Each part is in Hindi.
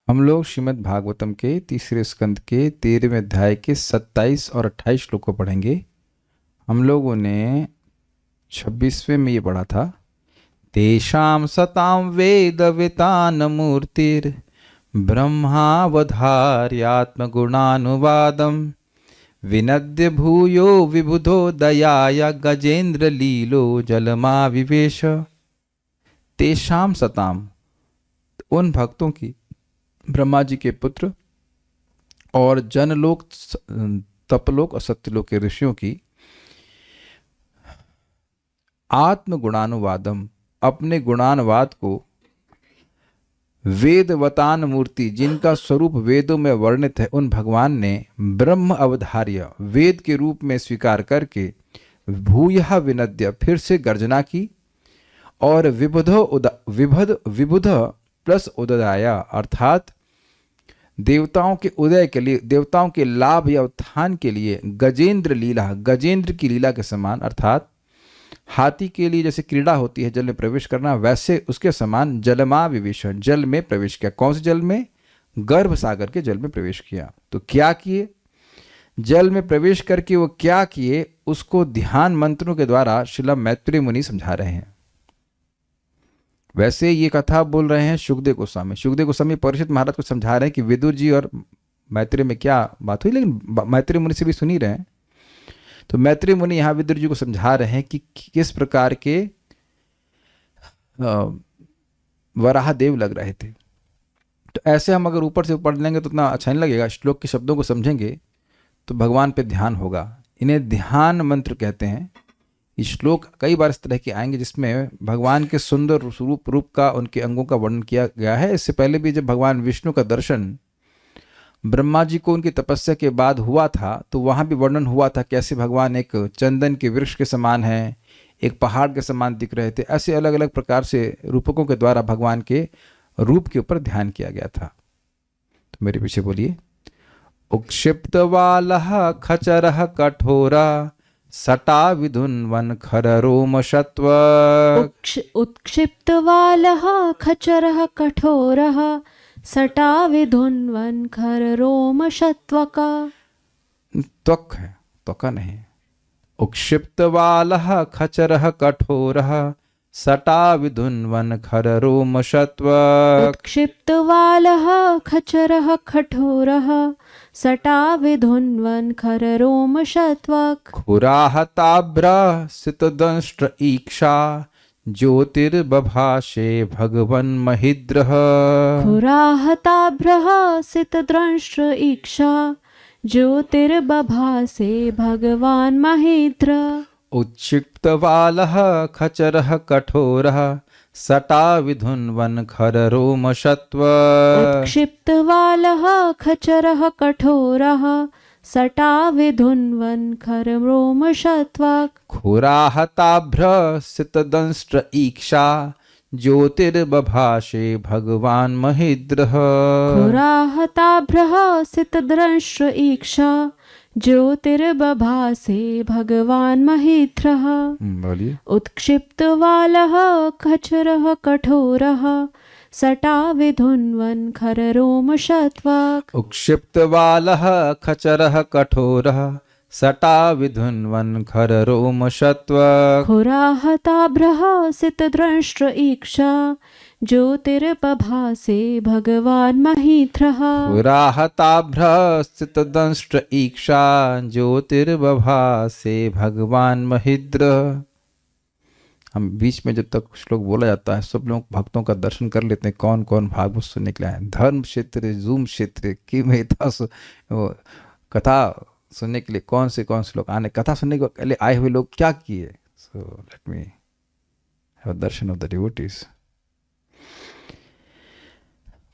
हम लोग श्रीमद् भागवतम के तीसरे स्कंद के 13वें अध्याय के 27 और 28 श्लोक को पढ़ेंगे। हम लोगों ने 26वें में ये पढ़ा था, तेषां सतां वेदवितान मूर्तिर् ब्रह्मावधार्यात्मगुणानुवादं विनद्य भूयो विबुधो दयाया गजेंद्र लीलो जलमा विवेश। तेषां सतां, उन भक्तों की, ब्रह्मा जी के पुत्र और जनलोक, तपलोक और सत्यलोक के ऋषियों की, आत्मगुणानुवादम, अपने गुणानुवाद को, वेदवतान मूर्ति, जिनका स्वरूप वेदों में वर्णित है, उन भगवान ने ब्रह्म अवधार्य, वेद के रूप में स्वीकार करके, भूयः विनद्य, फिर से गर्जना की, और विबुध प्लस उदयाया, अर्थात देवताओं के उदय के लिए, देवताओं के लाभ या उत्थान के लिए, गजेंद्र लीला, गजेंद्र की लीला के समान, अर्थात हाथी के लिए जैसे क्रीड़ा होती है जल में प्रवेश करना, वैसे उसके समान जलमा विवेश, जल में प्रवेश किया। कौन से जल में? गर्भ सागर के जल में प्रवेश किया। तो क्या किए? जल में प्रवेश करके वो क्या किए, उसको ध्यान मंत्रों के द्वारा श्रील मैत्रेय मुनि समझा रहे हैं। वैसे ये कथा बोल रहे हैं सुखदेव गोस्वामी। सुखदेव गोस्वामी परीक्षित महाराज को समझा रहे हैं कि विदुर जी और मैत्रेय में क्या बात हुई, लेकिन मैत्रेय मुनि से भी सुन ही रहे हैं। तो मैत्रेय मुनि यहाँ विदुर जी को समझा रहे हैं कि किस प्रकार के वराह देव लग रहे थे। तो ऐसे हम अगर ऊपर से पढ़ लेंगे तो उतना अच्छा नहीं लगेगा। श्लोक के शब्दों को समझेंगे तो भगवान पे ध्यान होगा। इन्हें ध्यान मंत्र कहते हैं। ये श्लोक कई बार इस तरह के आएंगे जिसमें भगवान के सुंदर रूप का, उनके अंगों का वर्णन किया गया है। इससे पहले भी जब भगवान विष्णु का दर्शन ब्रह्मा जी को उनकी तपस्या के बाद हुआ था, तो वहाँ भी वर्णन हुआ था कैसे भगवान एक चंदन के वृक्ष के समान हैं, एक पहाड़ के समान दिख रहे थे। ऐसे अलग अलग प्रकार से रूपकों के द्वारा भगवान के रूप के ऊपर ध्यान किया गया था। तो मेरे पीछे बोलिए। उक्षिप्त वालः खचरः कठोरा सटा विधुन्वन खर रोम शत्व। उत्क्षिप्त वालः खचरः कठोरः सटा विधुन्वन खर रोम शत्वका। त्वक है, त्वका नहीं। उक्षिप्त वालः खचरः कठोरः सटा विधुन्वन खर रोम शत्व। उत्क्षिप्त वालः खचरः कठोरः सटा विधुन्वन खर रोम शत्वक। खुराहताभ्र सितदंष्ट्र ईक्षा ज्योतिर्बभाषे भगवन् महिद्रः। खुराहताभ्रः सितदंष्ट्र ईक्षा ज्योतिर्बभासे भगवान् महिद्र। उच्छिक्त वालः खचरः कठोरः सटा विधुन्वन खर रोम शत्व। उत्क्षिप्त वालः खचरः कठोरः सटा विधुन्वन खर रोम शत्वक। खुराहताभ्र सितदंष्ट्र ईक्षा ज्योतिर्बभाषे भगवान् महिद्रः। खुराहताभ्रः सितदंष्ट्र ईक्षा ज्योतिर्बभासे भगवान् महिद्रः। बोलिए। उत्क्षिप्त वालः खचरः कठोरः सटा विधुन्वन खर रोम शत्वक। उक्षिप्त वालः खचरः कठोरः सटा विधुन्वन खर रोम शत्वक। खुराहताभ्रः सितदंष्ट्र ईक्षा ज्योतिर्बभासे भगवान् महिद्रः। खुराहताभ्र सितदंष्ट्र ईक्षा ज्योतिर्बभासे भगवान् महिद्रः। हम बीच में जब तक श्लोक बोला जाता है सब लोग भक्तों का दर्शन कर लेते हैं कौन कौन भागवत सुनने के लिए आए। धर्म क्षेत्र, जूम क्षेत्र की कथा सुनने के लिए कौन से लोग आने, कथा सुनने के लिए आए हुए लोग क्या किए। So let me have darshan of the devotees.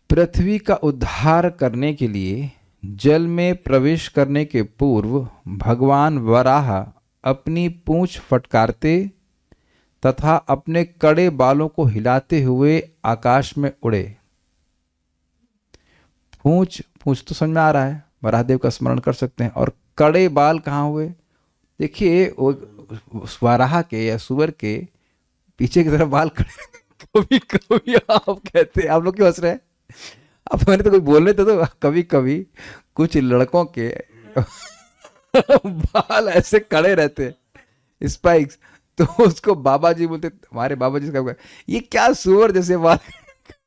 पृथ्वी का उद्धार करने के लिए जल में प्रवेश करने के पूर्व भगवान वराह अपनी पूंछ फटकारते तथा अपने कड़े बालों को हिलाते हुए आकाश में उड़े। पूंछ तो समझ में आ रहा है, वराहदेव का स्मरण कर सकते हैं। और कड़े बाल कहाँ हुए? देखिए वराह के या सुअर के पीछे की तरफ बाल कड़े कभी कभी आप कहते हैं, आप लोग क्यों हंस रहे हैं? अब मैंने तो कोई बोलने तो कभी कभी कुछ लड़कों के बाल ऐसे खड़े रहते हैं, स्पाइक्स, तो उसको बाबा जी बोलते, हमारे बाबा जी का ये क्या सुअर जैसे बाल।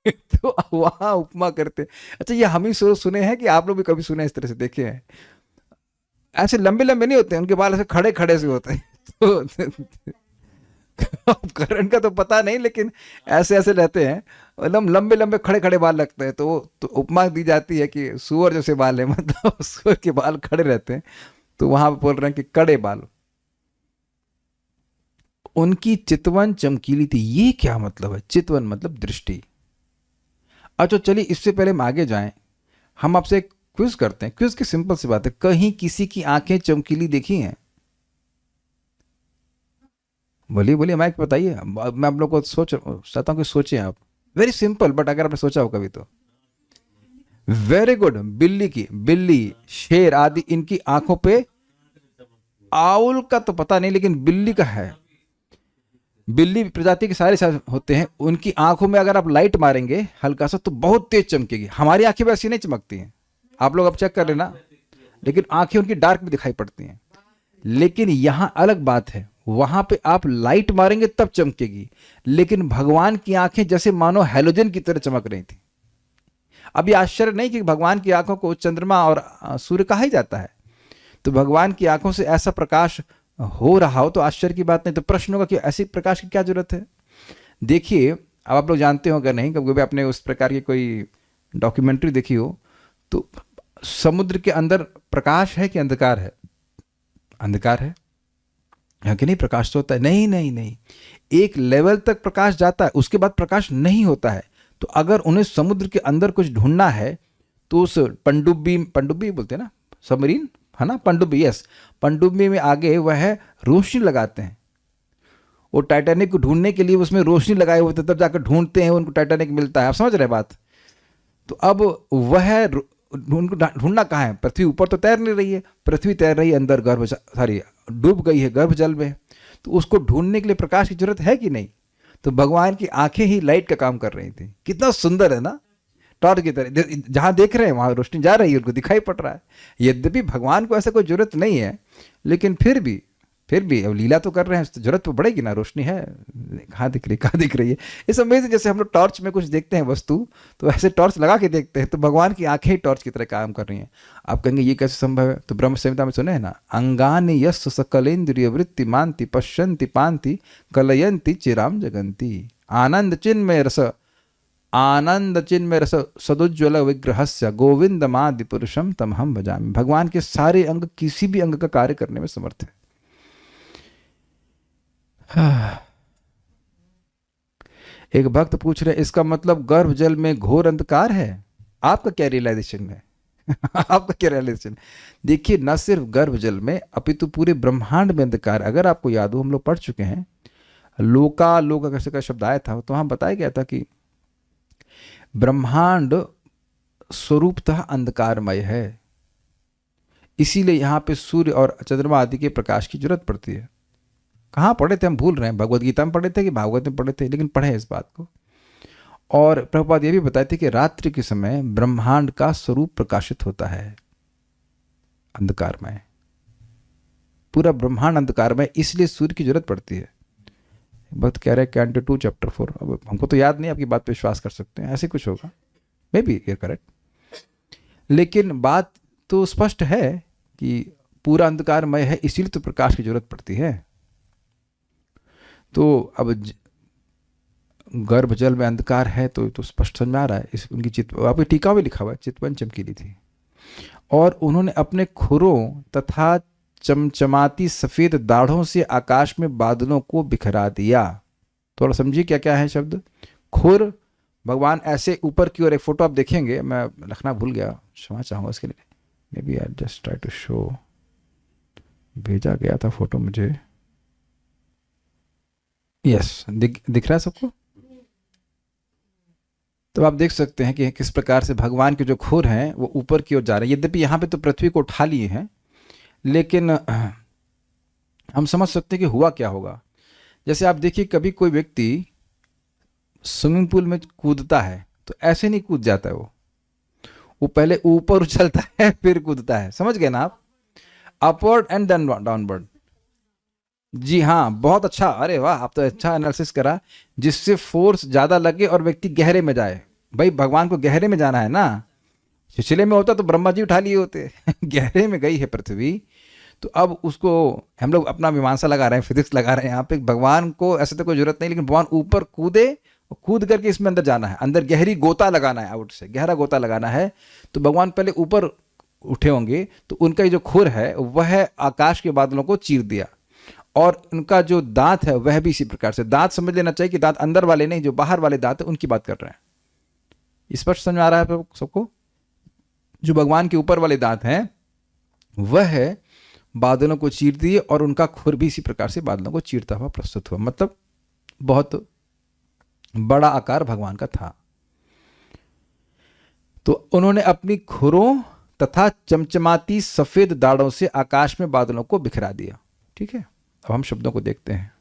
तो वहां उपमा करते। अच्छा, ये हम ही सुने हैं कि आप लोग भी कभी सुने इस तरह से देखे हैं? ऐसे लंबे लंबे नहीं होते हैं, उनके बाल ऐसे खड़े खड़े से होते हैं। तो करण का तो पता नहीं, लेकिन ऐसे ऐसे रहते हैं, एकदम लंबे लंबे खड़े खड़े बाल लगते हैं। तो उपमा दी जाती है कि सुअर जैसे बाल है, मतलब सुअर के बाल खड़े रहते हैं। तो वहां पे बोल रहे हैं कि कड़े बाल। उनकी चितवन चमकीली थी। ये क्या मतलब है? चितवन मतलब दृष्टि। अच्छा चलिए, इससे पहले हम आगे जाएं, हम आपसे एक क्विज करते हैं। क्विज की सिंपल सी बात है, कहीं किसी की आंखें चमकीली देखी हैं? बोलिए बोलिए, माइक बताइए। मैं आप लोग को सोच चाहता हूँ कि सोचें आप। वेरी सिंपल, बट अगर आपने सोचा हो कभी तो वेरी गुड। बिल्ली की, बिल्ली, शेर आदि, इनकी आंखों पे, आउल का तो पता नहीं, लेकिन बिल्ली का है। बिल्ली प्रजाति के सारे होते हैं, उनकी आंखों में अगर आप लाइट मारेंगे हल्का सा तो बहुत तेज चमकेगी। हमारी आंखें वैसी नहीं चमकती हैं, आप लोग अब चेक कर लेना, लेकिन आंखें उनकी डार्क भी दिखाई पड़ती हैं। लेकिन यहां अलग बात है, वहां पे आप लाइट मारेंगे तब चमकेगी, लेकिन भगवान की आंखें जैसे मानो हेलोजन की तरह चमक रही थी। अब ये आश्चर्य नहीं कि भगवान की आंखों को चंद्रमा और सूर्य कहा ही जाता है, तो भगवान की आंखों से ऐसा प्रकाश हो रहा हो तो आश्चर्य की बात नहीं। तो प्रश्न होगा कि ऐसी प्रकाश की क्या जरूरत है? देखिए, अब आप लोग जानते हो, अगर नहीं कभी कभी आपने उस प्रकार की कोई डॉक्यूमेंट्री देखी हो, तो समुद्र के अंदर प्रकाश है कि अंधकार है? अंधकार है कि नहीं? प्रकाश तो होता है। नहीं नहीं नहीं, एक लेवल तक प्रकाश जाता है, उसके बाद प्रकाश नहीं होता है। तो अगर उन्हें समुद्र के अंदर कुछ ढूंढना है तो उस पनडुब्बी, पनडुब्बी बोलते हैं ना, सबमरीन है ना, पनडुब्बी, यस, पनडुब्बी में आगे वह रोशनी लगाते हैं। वो टाइटैनिक को ढूंढने के लिए उसमें रोशनी लगाए हुए थे, तब जाकर ढूंढते हैं, उनको टाइटैनिक मिलता है। आप समझ रहे बात? तो अब वह ढूंढना कहाँ है? पृथ्वी ऊपर तो तैर नहीं रही है, पृथ्वी तैर रही है अंदर गर्भ, सॉरी डूब गई है गर्भ जल में। तो उसको ढूंढने के लिए प्रकाश की जरूरत है कि नहीं? तो भगवान की आंखें ही लाइट का काम कर रही थी। कितना सुंदर है ना, टॉर्च की तरह, जहां देख रहे हैं वहां रोशनी जा रही है, उनको दिखाई पड़ रहा है। यद्यपि भगवान को ऐसा कोई जरूरत नहीं है, लेकिन फिर भी अब लीला तो कर रहे हैं तो जरूरत तो पड़ेगी ना, रोशनी है, कहाँ दिख रही, कहाँ दिख रही है। इस अमेजिंग, जैसे हम लोग टॉर्च में कुछ देखते हैं वस्तु, तो ऐसे टॉर्च लगा के देखते हैं, तो भगवान की आंखें ही टॉर्च की तरह काम कर रही हैं। आप कहेंगे ये कैसे संभव है? तो ब्रह्म संहिता में सुने हैं ना, अंगानि यस् सकलेन्द्रिय वृत्ति मांति पश्यन्ति पांति कलयन्ति चिराम जगंती आनंद चिन्मय रस, आनंद चिन्मय रस सदुज्ज्वल विग्रहस्य गोविंदमादि पुरुषम तमहम भजामि। भगवान के सारे अंग किसी भी अंग का कार्य करने में समर्थ है। एक भक्त पूछ रहे, इसका मतलब गर्भ जल में घोर अंधकार है? आपका क्या रियलाइजेशन है? आपका क्या रियलाइजेशन? देखिए, न सिर्फ गर्भ जल में अपितु पूरे ब्रह्मांड में अंधकार। अगर आपको याद हो, हम लोग पढ़ चुके हैं, लोका लोक कैसे का शब्द आया था, तो वहां बताया गया था कि ब्रह्मांड स्वरूपतः अंधकारमय है, इसीलिए यहां पे सूर्य और चंद्रमा आदि के प्रकाश की जरूरत पड़ती है। कहाँ पढ़े थे? हम भूल रहे हैं, भगवद गीता में पढ़े थे कि भागवत में पढ़े थे, लेकिन पढ़े इस बात को। और प्रभुपाद ये भी बताए थे कि रात्रि के समय ब्रह्मांड का स्वरूप प्रकाशित होता है अंधकारमय, पूरा ब्रह्मांड अंधकारमय, इसलिए सूर्य की जरूरत पड़ती है। भक्त कह रहे हैं कैंटो 2 चैप्टर 4। अब हमको तो याद नहीं, आपकी बात पे विश्वास कर सकते हैं, ऐसे कुछ होगा, मे बी ये करेक्ट। लेकिन बात तो स्पष्ट है कि पूरा अंधकारमय है, इसीलिए तो प्रकाश की जरूरत पड़ती है। तो अब गर्भ जल में अंधकार है तो स्पष्ट समझ में आ रहा है। इस उनकी आपकी टीका में लिखा हुआ है, चितवन चमकीली थी और उन्होंने अपने खुरों तथा चमचमाती सफेद दाढ़ों से आकाश में बादलों को बिखरा दिया। थोड़ा समझिए क्या क्या है शब्द। खुर, भगवान ऐसे ऊपर की ओर, एक फोटो आप देखेंगे, मैं रखना भूल गया, क्षमा चाहूँगा इसके लिए, maybe I just try to show, भेजा गया था फोटो मुझे, यस, दिख रहा है सबको? तो आप देख सकते हैं कि किस प्रकार से भगवान के जो खुर हैं वो ऊपर की ओर जा रहे हैं। यद्यपि यहाँ पे तो पृथ्वी को उठा लिए हैं, लेकिन हम समझ सकते हैं कि हुआ क्या होगा। जैसे आप देखिए, कभी कोई व्यक्ति स्विमिंग पूल में कूदता है तो ऐसे नहीं कूद जाता है वो, वो पहले ऊपर उछलता है फिर कूदता है, समझ गए ना आप? Upward and then downward. जी हाँ, बहुत अच्छा, अरे वाह, आप तो अच्छा एनालिसिस करा, जिससे फोर्स ज्यादा लगे और व्यक्ति गहरे में जाए। भाई भगवान को गहरे में जाना है ना, छिछले में होता तो ब्रह्मा जी उठा लिए होते गहरे में गई है पृथ्वी, तो अब उसको हम लोग अपना मीमांसा लगा रहे हैं, फिजिक्स लगा रहे हैं यहाँ पे। भगवान को ऐसे तो कोई जरूरत नहीं, लेकिन भगवान ऊपर कूदे, कूद करके इसमें अंदर जाना है, अंदर गहरी गोता लगाना है, आउट से गहरा गोता लगाना है। तो भगवान पहले ऊपर उठे होंगे, तो उनका ये जो खुर है वह आकाश के बादलों को चीर दिया, और उनका जो दांत है वह भी इसी प्रकार से, दांत समझ लेना चाहिए कि दांत अंदर वाले नहीं, जो बाहर वाले दांत है उनकी बात कर रहे हैं। स्पष्ट समझ में आ रहा है सबको? जो भगवान के ऊपर वाले दांत हैं वह बादलों को चीर दिए, और उनका खुर भी इसी प्रकार से बादलों को चीरता हुआ प्रस्तुत हुआ। मतलब बहुत बड़ा आकार भगवान का था। तो उन्होंने अपनी खुरों तथा चमचमाती सफेद दाढ़ों से आकाश में बादलों को बिखरा दिया। ठीक है, अब हम शब्दों को देखते हैं।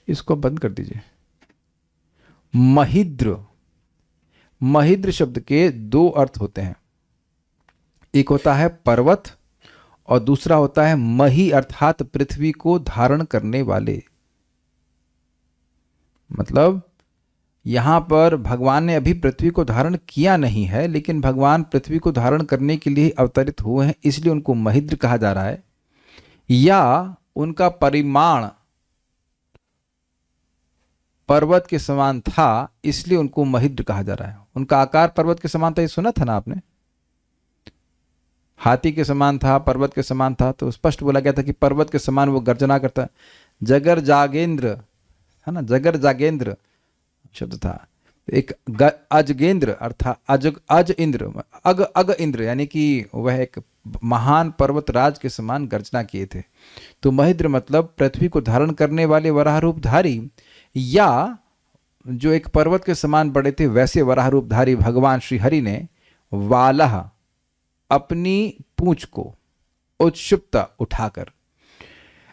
इसको बंद कर दीजिए। महिद्र, महिद्र शब्द के दो अर्थ होते हैं, एक होता है पर्वत और दूसरा होता है मही, अर्थात पृथ्वी को धारण करने वाले। मतलब यहां पर भगवान ने अभी पृथ्वी को धारण किया नहीं है, लेकिन भगवान पृथ्वी को धारण करने के लिए अवतरित हुए हैं, इसलिए उनको महिद्र कहा जा रहा है। या उनका परिमाण पर्वत के समान था, इसलिए उनको महिद्र कहा जा रहा है। उनका आकार पर्वत के समान था, ये सुना था ना आपने? हाथी के समान था, पर्वत के समान था, तो स्पष्ट बोला गया था कि पर्वत के समान वो गर्जना करता। जगर जागेंद्र है ना, जगर जागेंद्र शब्द था। एक अजगेंद्र अर्थात अज इंद्र, अग इंद्र, यानी कि वह एक महान पर्वत राज के समान गर्जना किए थे। तो महिद्र मतलब पृथ्वी को धारण करने वाले वराह रूपधारी, या जो एक पर्वत के समान बड़े थे वैसे वराह रूपधारी भगवान श्री हरि ने वालह, अपनी पूंछ को उत्क्षिप्त उठाकर।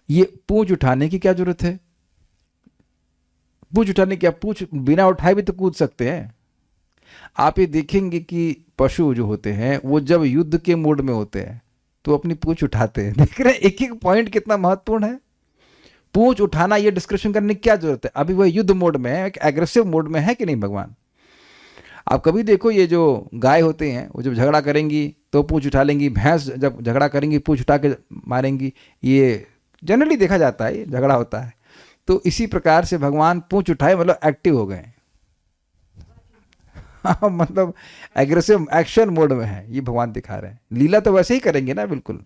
ये पूंछ उठाने की क्या जरूरत है? पूंछ उठाने की, आप पूंछ बिना उठाए भी तो कूद सकते हैं। आप ये देखेंगे कि पशु जो होते हैं वो जब युद्ध के मोड में होते हैं तो अपनी पूंछ उठाते हैं। देख रहे हैं एक एक पॉइंट कितना महत्वपूर्ण है। पूंछ उठाना, ये डिस्कशन करने की क्या जरूरत है? अभी वह युद्ध मोड में है, एक एग्रेसिव मोड में है कि नहीं भगवान? आप कभी देखो, ये जो गाय होते हैं वो जब झगड़ा करेंगी तो पूंछ उठा लेंगी, भैंस जब झगड़ा करेंगी पूंछ उठा के मारेंगी, ये जनरली देखा जाता है, ये झगड़ा होता है। तो इसी प्रकार से भगवान पूंछ उठाए मतलब एक्टिव हो गए मतलब एग्रेसिव एक्शन मोड में है, ये भगवान दिखा रहे हैं। लीला तो वैसे ही करेंगे ना, बिल्कुल।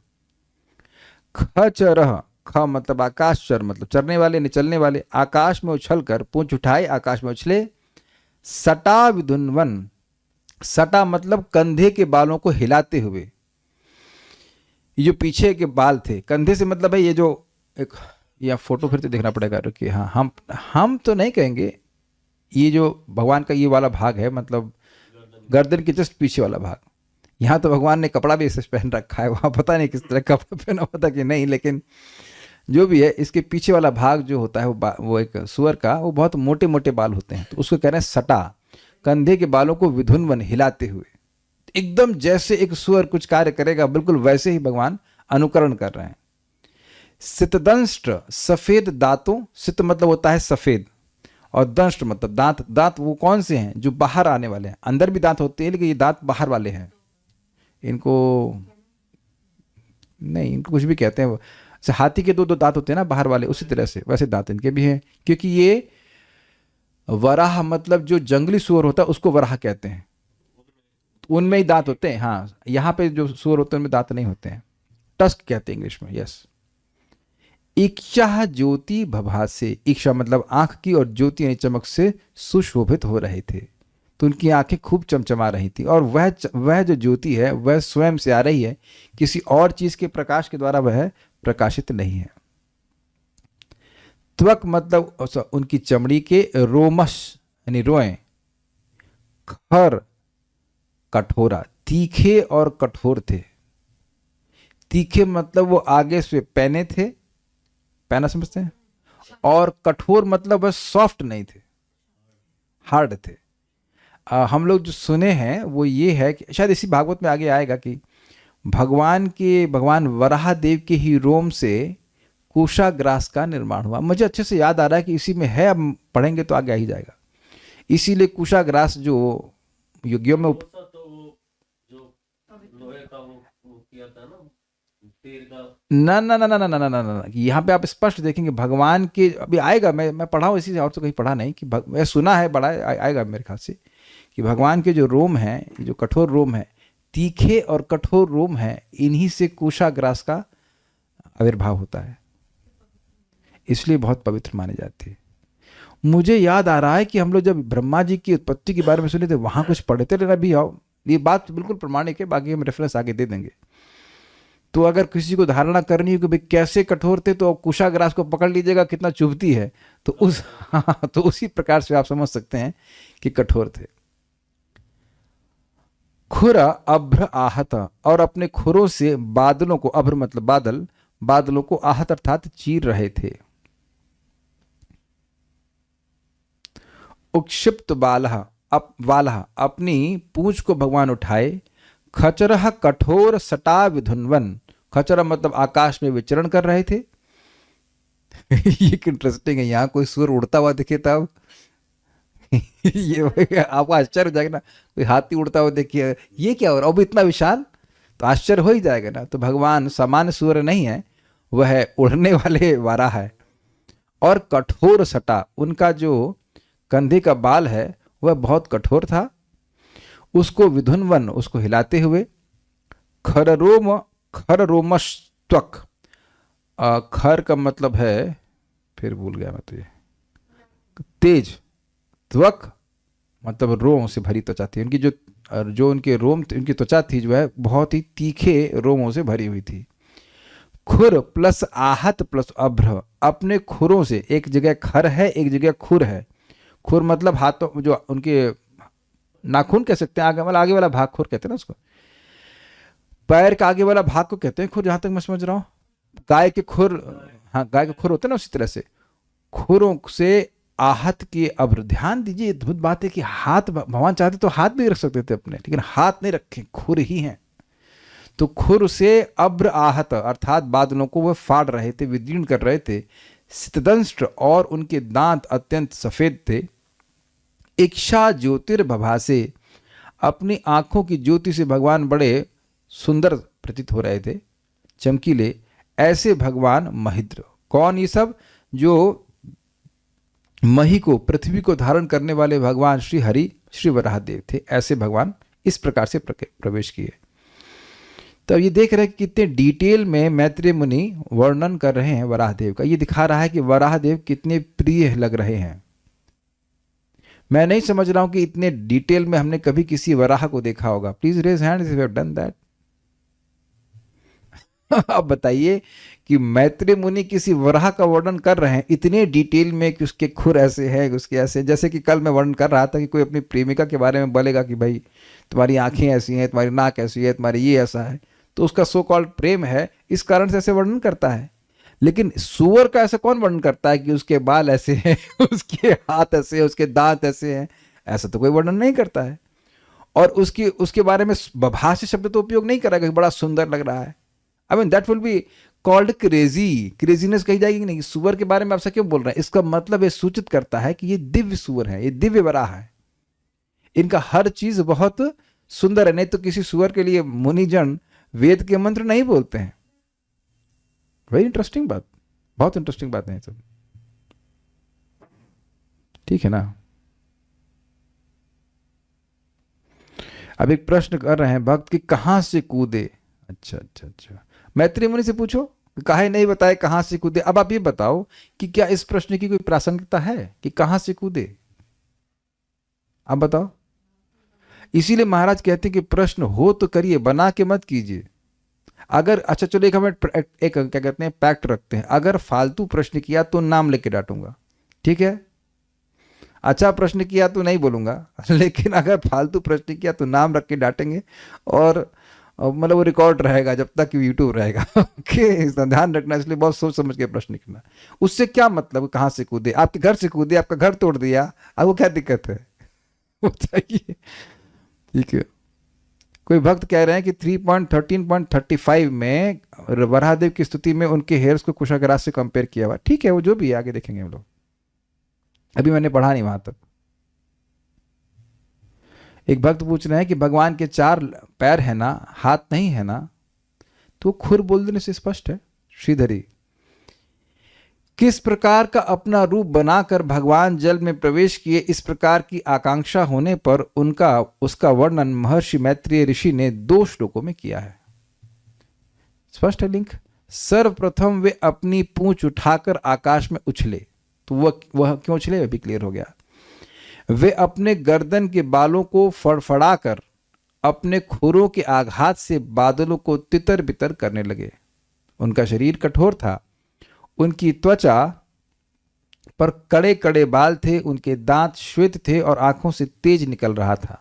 खचरह, ख मतलब आकाश, चर मतलब चरने वाले, निचलने वाले। आकाश में उछल कर, पूंछ उठाए आकाश में उछले। सटा विधुन्वन, सटा मतलब कंधे के बालों को हिलाते हुए। ये जो पीछे के बाल थे, कंधे से मतलब है ये जो एक, या फोटो फिर से देखना पड़ेगा, रुकिए। हाँ, हम तो नहीं कहेंगे, ये जो भगवान का ये वाला भाग है, मतलब गर्दन के जस्ट पीछे वाला भाग। यहाँ तो भगवान ने कपड़ा भी ऐसे पहन रखा है, वहाँ पता नहीं किस तरह कपड़ा पहना हुआ था कि नहीं, लेकिन जो भी है, इसके पीछे वाला भाग जो होता है वो एक सुअर का, वो बहुत मोटे मोटे बाल होते हैं, तो उसको कह रहे हैं सटा, कंधे के बालों को विधुन्वन, हिलाते हुए। एकदम जैसे एक सुअर कुछ कार्य करेगा, बिल्कुल वैसे ही भगवान अनुकरण कर रहे हैं। सितदंष्ट, सफेद दांतों, सित मतलब होता है सफेद, और दंष्ट मतलब दांत। दांत वो कौन से हैं? जो बाहर आने वाले हैं। अंदर भी दांत होते हैं, लेकिन ये दांत बाहर वाले हैं। इनको नहीं, इनको कुछ भी कहते हैं, हाथी के दो दो दांत होते हैं ना बाहर वाले, उसी तरह से वैसे दांत इनके भी हैं। क्योंकि ये वराह मतलब जो जंगली सुअर होता है उसको वराह कहते हैं, उनमें ही दांत होते हैं। हाँ, यहाँ पे जो सुअर होते हैं उनमें दांत नहीं होते हैं, टस्क कहते हैं इंग्लिश में। यस। इक्षा ज्योति भभा से, इक्षा मतलब आंख की, और ज्योति यानी चमक से सुशोभित हो रहे थे। तो उनकी आंखें खूब चमचमा रही थी, और वह जो ज्योति है वह स्वयं से आ रही है, किसी और चीज के प्रकाश के द्वारा वह प्रकाशित नहीं है। त्वक मतलब उनकी चमड़ी के, रोमश यानी रोएं, खर कठोरा, तीखे और कठोर थे। तीखे मतलब वो आगे से पैने थे, पैना समझते हैं, और कठोर मतलब वह सॉफ्ट नहीं थे, हार्ड थे। हम लोग जो सुने हैं वो ये है कि शायद इसी भागवत में आगे आएगा कि भगवान वराह देव के ही रोम से कुशाग्रास का निर्माण हुआ। मुझे अच्छे से याद आ रहा है कि इसी में है, अब पढ़ेंगे तो आगे आ ही जाएगा। इसीलिए कुशाग्रास जो युगियों में तो वो जो लोहे का वो किया था ना, तीर का। ना ना ना ना ना ना ना ना ना, यहाँ पे आप स्पष्ट देखेंगे भगवान के, अभी आएगा, मैं पढ़ा हूँ इसी से, और तो कहीं पढ़ा नहीं कि मैं सुना है, बड़ा आएगा मेरे ख्याल से कि भगवान के जो रोम हैं, ये जो कठोर रोम है, तीखे और कठोर रोम है, इन्हीं से कुशाग्रास का आविर्भाव होता है, इसलिए बहुत पवित्र माने जाते हैं। मुझे याद आ रहा है कि हम लोग जब ब्रह्मा जी की उत्पत्ति के बारे में सुने थे वहाँ कुछ पढ़े थे, लेकिन अभी आओ, ये बात बिल्कुल प्रमाणिक है, बाकी हम रेफरेंस आगे दे देंगे। तो अगर किसी को धारणा करनी हो कि भाई कैसे कठोर थे, तो कुशाग्रास को पकड़ लीजिएगा, कितना चुभती है, तो तो उसी प्रकार से आप समझ सकते हैं कि कठोर थे। खुर अभ्र आहत, और अपने खुरों से बादलों को, अभ्र मतलब बादल, बादलों को आहत अर्थात चीर रहे थे। उक्षिप्त वालह, अपनी पूंछ को भगवान उठाए। खचरह कठोर सटा विधुन्वन, खचरा मतलब आकाश में विचरण कर रहे थे। ये इंटरेस्टिंग है, यहाँ कोई सूर उड़ता हुआ दिखे तब ये आपको आश्चर्य हो जाएगा ना, कोई हाथी उड़ता हुआ देखिए, ये क्या हो रहा है, अब इतना विशाल, तो आश्चर्य हो ही जाएगा ना। तो भगवान सामान्य सूर्य नहीं है, वह उड़ने वाले वाराह है। और कठोर सटा, उनका जो कंधे का बाल है वह बहुत कठोर था। उसको विधुन्वन, उसको हिलाते हुए। खररोमस्त्वक, खर का मतलब है, फिर भूल गया मैं तो, ये तेज, त्वक मतलब रोम से भरी त्वचा थी उनकी, जो उनके रोम, उनकी त्वचा थी जो है बहुत ही तीखे रोमों से भरी हुई थी। खुर प्लस आहत प्लस अभ्र, अपने खुरों से, एक जगह खर है एक जगह खुर है। खुर मतलब हाथों, जो उनके नाखून कह सकते हैं, आगे वाला भाग खुर कहते हैं ना उसको, पैर का आगे वाला भाग को कहते हैं खुर, जहां तक मैं समझ रहा हूं। गाय के खुर, हाँ गाय के खुर होते हैं ना, उसी तरह से खुरों से आहत के अभ्र। ध्यान दीजिए, अद्भुत बात है कि हाथ, भगवान चाहते तो हाथ भी रख सकते थे अपने, लेकिन हाथ नहीं रखे, खुर ही हैं। तो खुर से अभ्र आहत अर्थात बादलों को वह फाड़ रहे थे, विदीर्ण कर रहे थे। सितदंष्ट्र, और उनके दांत अत्यंत सफेद थे। इक्षा ज्योतिर्भभा से, अपनी आंखों की ज्योति से भगवान बड़े सुंदर प्रतीत हो रहे थे, चमकीले। ऐसे भगवान महिद्र, कौन ये सब, जो मही को, पृथ्वी को धारण करने वाले भगवान श्री हरि, श्री वराहदेव थे। ऐसे भगवान इस प्रकार से प्रवेश किए। तो ये देख रहे हैं कि कितने डिटेल में मैत्रेय मुनि वर्णन कर रहे हैं वराहदेव का। ये दिखा रहा है कि वराहदेव कितने प्रिय लग रहे हैं। मैं नहीं समझ रहा हूं कि इतने डिटेल में हमने कभी किसी वराह को देखा होगा। Please raise hand if you have done that. अब बताइए कि मैत्रेय मुनि किसी वराह का वर्णन कर रहे हैं इतने डिटेल में कि उसके खुर ऐसे हैं, उसके ऐसे, जैसे कि कल मैं वर्णन कर रहा था कि कोई अपनी प्रेमिका के बारे में बोलेगा कि भाई तुम्हारी आंखें ऐसी हैं, तुम्हारी नाक ऐसी है, तुम्हारी ये ऐसा है, तो उसका सो कॉल्ड प्रेम है, इस कारण से ऐसे वर्णन करता है। लेकिन सुअर का ऐसा कौन वर्णन करता है कि उसके बाल ऐसे हैं, उसके हाथ ऐसे हैं, उसके दांत ऐसे हैं? ऐसा तो कोई वर्णन नहीं करता है। और उसके बारे में बभाष्य शब्द तो उपयोग नहीं करेगा कि बड़ा सुंदर लग रहा है। I mean that will be called crazy, craziness कही जाएगी कि नहीं। सुअर के बारे में आपसे क्यों बोल रहे हैं? इसका मतलब ये सूचित करता है कि ये दिव्य सुअर है, ये दिव्य वराह है, इनका हर चीज बहुत सुंदर है। नहीं तो किसी सुअर के लिए मुनिजन वेद के मंत्र नहीं बोलते हैं। वेरी इंटरेस्टिंग बात, बहुत इंटरेस्टिंग बात है सब, ठीक है ना। अब एक प्रश्न कर रहे हैं भक्त कि कहां से कूदे। अच्छा अच्छा अच्छा, मैत्रेय मुनि से पूछो, काहे नहीं बताए कहां से कूदे। अब आप ये बताओ कि क्या इस प्रश्न की कोई प्रासंगिकता है कि कहां से कूदे? आप बताओ। इसीलिए महाराज कहते हैं कि प्रश्न हो तो करिए, बना के मत कीजिए। अगर, अच्छा चलो एक हमें एक क्या कहते हैं पैक्ट रखते हैं, अगर फालतू प्रश्न किया तो नाम लेके डांटूंगा, ठीक है? अच्छा प्रश्न किया तो नहीं बोलूंगा, लेकिन अगर फालतू प्रश्न किया तो नाम रख के डांटेंगे, और मतलब वो रिकॉर्ड रहेगा जब तक यूट्यूब रहेगा। ओके, इसका ध्यान रखना, इसलिए बहुत सोच समझ के प्रश्न करना। उससे क्या मतलब कहाँ से कूदे? आपके घर से कूदे, आपका घर तोड़ दिया, अब वो क्या दिक्कत है? बताइए, ठीक है। कोई भक्त कह रहे हैं कि 3.13.35 में वराहदेव की स्तुति में उनके हेयर्स को कुशाग्रास से कंपेयर किया हुआ। ठीक है, वो जो भी है आगे देखेंगे हम लोग, अभी मैंने पढ़ा नहीं वहां तक। एक भक्त पूछ रहे हैं कि भगवान के 4 पैर है ना, हाथ नहीं है ना, तो खुर बोल देने से स्पष्ट है। श्रीधरी, किस प्रकार का अपना रूप बनाकर भगवान जल में प्रवेश किए, इस प्रकार की आकांक्षा होने पर उसका वर्णन महर्षि मैत्रेय ऋषि ने 2 श्लोकों में किया है। स्पष्ट है लिंक। सर्वप्रथम वे अपनी पूंछ उठाकर आकाश में उछले, तो वह क्यों उछले वह भी क्लियर हो गया। वे अपने गर्दन के बालों को फड़फड़ाकर अपने खुरों के आघात से बादलों को तितर बितर करने लगे। उनका शरीर कठोर था, उनकी त्वचा पर कड़े कड़े बाल थे, उनके दांत श्वेत थे और आंखों से तेज निकल रहा था।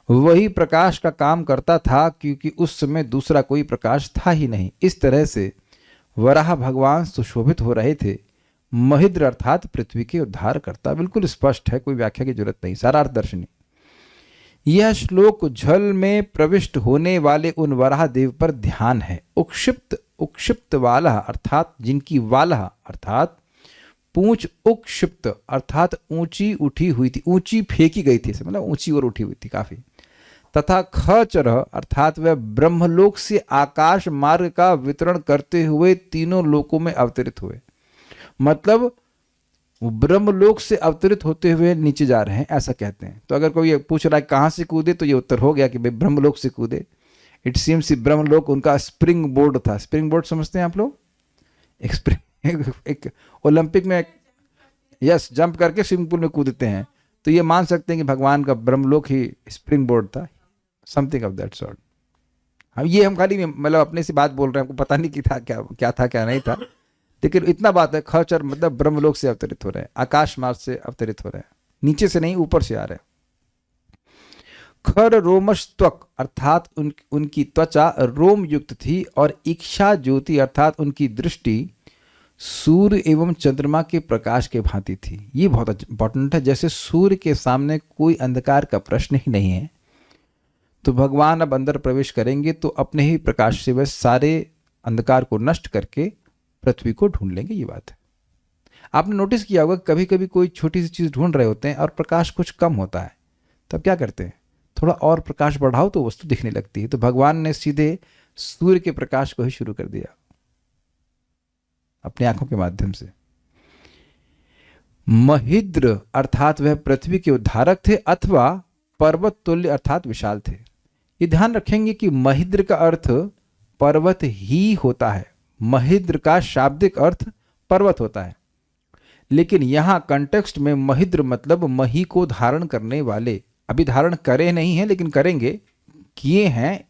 वही प्रकाश का काम करता था, क्योंकि उस समय दूसरा कोई प्रकाश था ही नहीं। इस तरह से वराह भगवान सुशोभित हो रहे थे। महिद्र अर्थात पृथ्वी के उद्धार करता। बिल्कुल स्पष्ट है, कोई व्याख्या की जरूरत नहीं, सारार्थ दर्शनी। यह श्लोक जल में प्रविष्ट होने वाले उन वराह देव पर ध्यान है। उक्षिप्त वाला अर्थात जिनकी वाला अर्थात पूंछ उक्षिप्त अर्थात ऊंची उठी हुई थी, ऊंची फेंकी गई थी, मतलब ऊंची और उठी हुई थी काफी। तथा खचर अर्थात वह ब्रह्मलोक से आकाश मार्ग का वितरण करते हुए तीनों लोकों में अवतरित हुए। मतलब ब्रह्मलोक से अवतरित होते हुए नीचे जा रहे हैं, ऐसा कहते हैं। तो अगर कोई पूछ रहा है कहां से कूदे, तो ये उत्तर हो गया कि भाई ब्रह्मलोक से कूदे। इट सीम्स ब्रह्मलोक उनका स्प्रिंग बोर्ड था। स्प्रिंग बोर्ड समझते हैं आप लोग? एक ओलंपिक में यस जंप करके स्विमिंग पूल में कूदते हैं, तो ये मान सकते हैं कि भगवान का ब्रह्मलोक ही स्प्रिंग बोर्ड था, समथिंग ऑफ दैट सॉर्ट। हम खाली मतलब अपने से बात बोल रहे हैं, हमको पता नहीं कि था क्या था क्या नहीं था, लेकिन इतना बात है, खचर मतलब ब्रह्मलोक से अवतरित हो रहे हैं, आकाश मार्ग से अवतरित हो रहे हैं, नीचे से नहीं ऊपर से आ रहे हैं। खर रोमश त्वक अर्थात उनकी त्वचा रोम युक्त थी और इच्छा ज्योति अर्थात उनकी दृष्टि सूर्य एवं चंद्रमा के प्रकाश के भांति थी। ये बहुत इंपॉर्टेंट है। जैसे सूर्य के सामने कोई अंधकार का प्रश्न ही नहीं है, तो भगवान अब अंदर प्रवेश करेंगे तो अपने ही प्रकाश से वह सारे अंधकार को नष्ट करके पृथ्वी को ढूंढ लेंगे। ये बात है। आपने नोटिस किया होगा कभी कभी कोई छोटी सी चीज ढूंढ रहे होते हैं और प्रकाश कुछ कम होता है, तब क्या करते हैं, थोड़ा और प्रकाश बढ़ाओ तो वस्तु दिखने लगती है। तो भगवान ने सीधे सूर्य के प्रकाश को ही शुरू कर दिया अपनी आंखों के माध्यम से। महिद्र अर्थात वह पृथ्वी के उद्धारक थे अथवा पर्वत तुल्य अर्थात विशाल थे। ये ध्यान रखेंगे कि महिद्र का अर्थ पर्वत ही होता है। महिद्र का शाब्दिक अर्थ पर्वत होता है, लेकिन यहां कंटेक्स्ट में महिद्र मतलब मही को धारण करने वाले। अभी धारण करे नहीं है लेकिन करेंगे, किए हैं,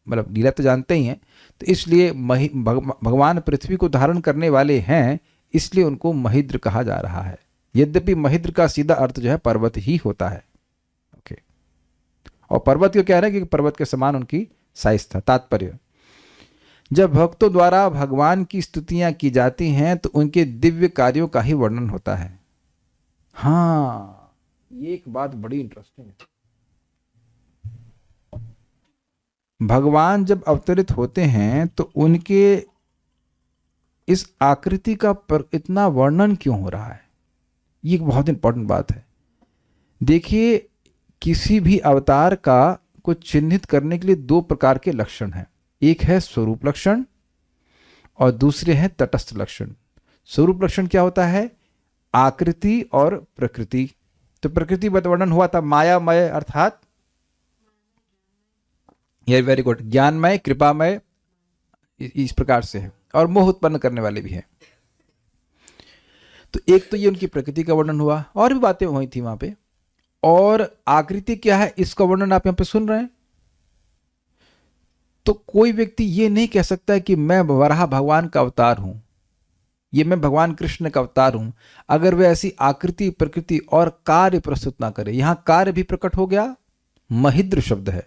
मतलब लीला तो जानते ही हैं, तो इसलिए भगवान पृथ्वी को धारण करने वाले हैं, इसलिए उनको महिद्र कहा जा रहा है। यद्यपि महिद्र का सीधा अर्थ जो है पर्वत ही होता है। ओके, और पर्वत क्यों कह रहे हैं? क्योंकि पर्वत के समान उनकी साइज था। तात्पर्य, जब भक्तों द्वारा भगवान की स्तुतियां की जाती हैं तो उनके दिव्य कार्यों का ही वर्णन होता है। हाँ, ये एक बात बड़ी इंटरेस्टिंग है। भगवान जब अवतरित होते हैं तो उनके इस आकृति का इतना वर्णन क्यों हो रहा है? ये एक बहुत इंपॉर्टेंट बात है। देखिए, किसी भी अवतार का को चिन्हित करने के लिए 2 प्रकार के लक्षण हैं। एक है स्वरूप लक्षण और दूसरे हैं तटस्थ लक्षण। स्वरूप लक्षण क्या होता है? आकृति और प्रकृति। तो प्रकृति वर्णन हुआ था मायामय अर्थात ये वेरी गुड, ज्ञानमय, कृपामय, इस प्रकार से है, और मोह उत्पन्न करने वाले भी हैं। तो एक तो ये उनकी प्रकृति का वर्णन हुआ, और भी बातें हुई थी वहां पे। और आकृति क्या है, इसका वर्णन आप यहां पे सुन रहे हैं। तो कोई व्यक्ति ये नहीं कह सकता कि मैं वराह भगवान का अवतार हूं, ये मैं भगवान कृष्ण का अवतार हूं, अगर वह ऐसी आकृति, प्रकृति और कार्य प्रस्तुत ना करे। यहां कार्य भी प्रकट हो गया, महिद्र शब्द है,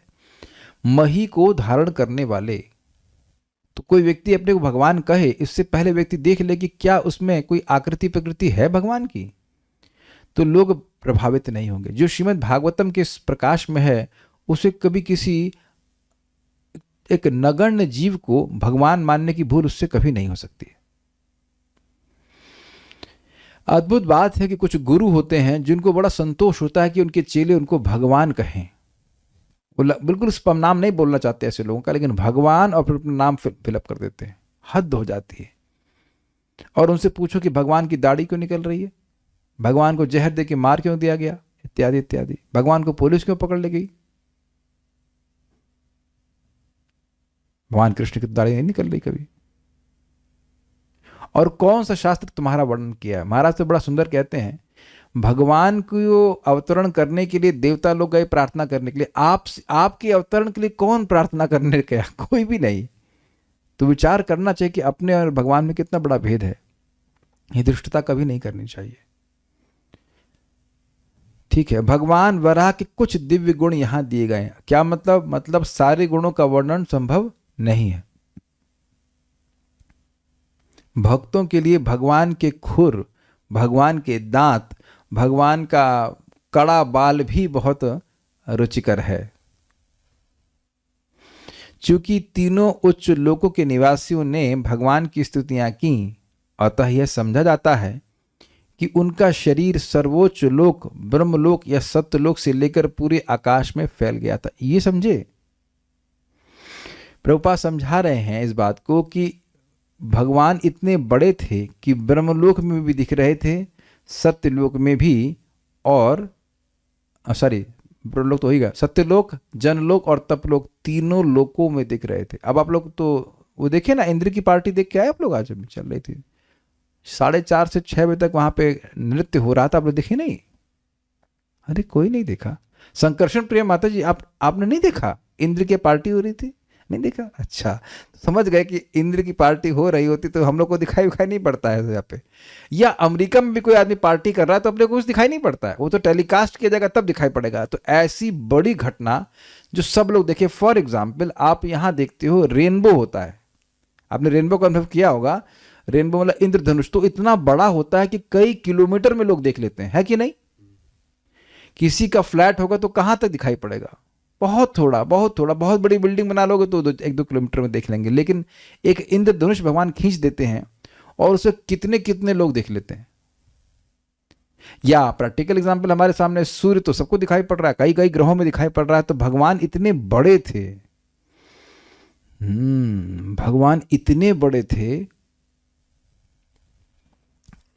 मही को धारण करने वाले। तो कोई व्यक्ति अपने को भगवान कहे, इससे पहले व्यक्ति देख ले कि क्या उसमें कोई आकृति प्रकृति है भगवान की। तो लोग प्रभावित नहीं होंगे। जो श्रीमद् भागवतम के इस प्रकाश में है उसे कभी किसी एक नगण्य जीव को भगवान मानने की भूल उससे कभी नहीं हो सकती है। अद्भुत बात है कि कुछ गुरु होते हैं जिनको बड़ा संतोष होता है कि उनके चेले उनको भगवान कहें। वो बिल्कुल नाम नहीं बोलना चाहते ऐसे लोगों का, लेकिन भगवान और फिर अपना नाम फिलअप कर देते हैं। हद हो जाती है। और उनसे पूछो कि भगवान की दाढ़ी क्यों निकल रही है, भगवान को जहर दे के मार क्यों दिया गया, इत्यादि इत्यादि। भगवान को पुलिस क्यों पकड़ ले गई, भगवान कृष्ण की दाढ़ी नहीं निकल रही कभी। और कौन सा शास्त्र तुम्हारा वर्णन किया है। महाराज तो बड़ा सुंदर कहते हैं, भगवान को अवतरण करने के लिए देवता लोग गए प्रार्थना करने के लिए, आपके अवतरण के लिए कौन प्रार्थना करने गया, कोई भी नहीं। तो विचार करना चाहिए कि अपने और भगवान में कितना बड़ा भेद है। ये दृष्टता कभी नहीं करनी चाहिए। ठीक है, भगवान वराह के कुछ दिव्य गुण यहां दिए गए हैं। क्या मतलब सारे गुणों का वर्णन संभव नहीं है। भक्तों के लिए भगवान के खुर, भगवान के दांत, भगवान का कड़ा बाल भी बहुत रुचिकर है। चूंकि तीनों उच्च लोकों के निवासियों ने भगवान की स्तुतियां की, अतः यह समझा जाता है कि उनका शरीर सर्वोच्च लोक ब्रह्मलोक या सत्यलोक से लेकर पूरे आकाश में फैल गया था। ये समझे, प्रभुपाद समझा रहे हैं इस बात को कि भगवान इतने बड़े थे कि ब्रह्मलोक में भी दिख रहे थे, सत्यलोक में भी, और ब्रह्मलोक तो हो ही गया, सत्यलोक, जनलोक और तपलोक, तीनों लोकों में दिख रहे थे। अब आप लोग तो वो देखे ना, इंद्र की पार्टी देख के आए आप लोग, आज अभी चल रही थी 4:30 से 6 बजे तक वहां पे नृत्य हो रहा था। आप लोग देखे नहीं? अरे कोई नहीं देखा। संकर्षण प्रिय माता जी, आपने नहीं देखा? इंद्र की पार्टी हो रही थी, नहीं देखा? अच्छा, तो समझ गए कि इंद्र की पार्टी हो रही होती तो हम लोग को दिखाई नहीं पड़ता है यहाँ पे। या अमेरिका में भी कोई आदमी पार्टी कर रहा है तो अपने को कुछ दिखाई नहीं पड़ता है, वो तो टेलीकास्ट किया जाएगा तब दिखाई पड़ेगा। तो ऐसी बड़ी घटना जो सब लोग देखे, फॉर एग्जाम्पल आप यहाँ देखते हो रेनबो होता है, आपने रेनबो का अनुभव किया होगा। रेनबो मतलब इंद्रधनुष, तो इतना बड़ा होता है कि कई किलोमीटर में लोग देख लेते हैं, है कि नहीं? किसी का फ्लैट होगा तो कहां तक दिखाई पड़ेगा? बहुत थोड़ा, बहुत बड़ी बिल्डिंग बना लोगे तो 1-2 किलोमीटर में देख लेंगे। लेकिन एक इंद्रधनुष भगवान खींच देते हैं और उसे कितने कितने लोग देख लेते हैं। या प्रैक्टिकल एग्जाम्पल हमारे सामने, सूर्य तो सबको दिखाई पड़ रहा है, कई कई ग्रहों में दिखाई पड़ रहा है। तो भगवान इतने बड़े थे, भगवान इतने बड़े थे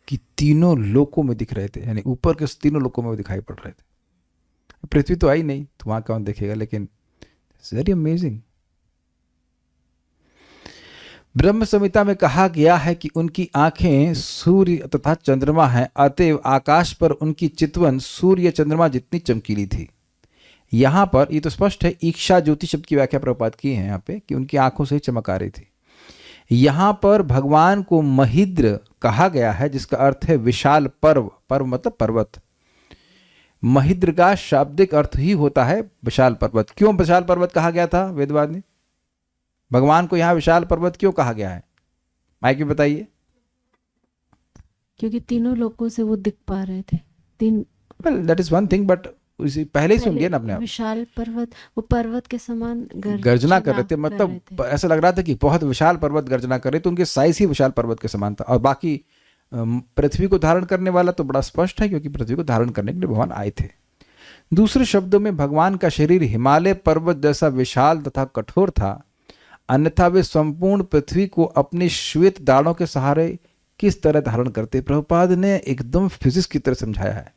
कि तीनों लोकों में दिख रहे थे, यानी ऊपर के तीनों लोकों में दिखाई पड़ रहे थे। पृथ्वी तो आई नहीं तो वहां कौन देखेगा, लेकिन इट्स वेरी अमेजिंग। ब्रह्म संहिता में कहा गया है कि उनकी आंखें सूर्य तथा चंद्रमा हैं, अतएव आकाश पर उनकी चितवन सूर्य चंद्रमा जितनी चमकीली थी। यहां पर ये तो स्पष्ट है, ईक्षा ज्योति शब्द की व्याख्या प्रभुपाद की है यहाँ पे, कि उनकी आंखों से चमक आ रही थी। यहां पर भगवान को महिद्र कहा गया है, जिसका अर्थ है विशाल पर्व। पर्व मतलब पर्वत। महिद्र का शाब्दिक अर्थ ही होता है विशाल पर्वत। क्यों विशाल पर्वत कहा गया था वेदवाद ने? भगवान को यहां विशाल पर्वत क्यों कहा गया है, माइक में बताइए। क्योंकि तीनों लोगों से वो दिख पा रहे थे। Well that is one thing, but उसी पहले ही सुनिए ना अपने आप। विशाल पर्वत, वो पर्वत के समान गर्जना कर रहे थे, मतलब ऐसा लग रहा था कि बहुत विशाल पर्वत गर्जना कर रहे, तो उनके साइज ही विशाल पर्वत के समान था। और बाकी पृथ्वी को धारण करने वाला तो बड़ा स्पष्ट है, क्योंकि पृथ्वी को धारण करने के लिए भगवान आए थे। दूसरे शब्दों में भगवान का शरीर हिमालय पर्वत जैसा विशाल तथा कठोर था, अन्यथा वे संपूर्ण पृथ्वी को अपने श्वेत दाढ़ों के सहारे किस तरह धारण करते। प्रभुपाद ने एकदम फिजिक्स की तरह समझाया है।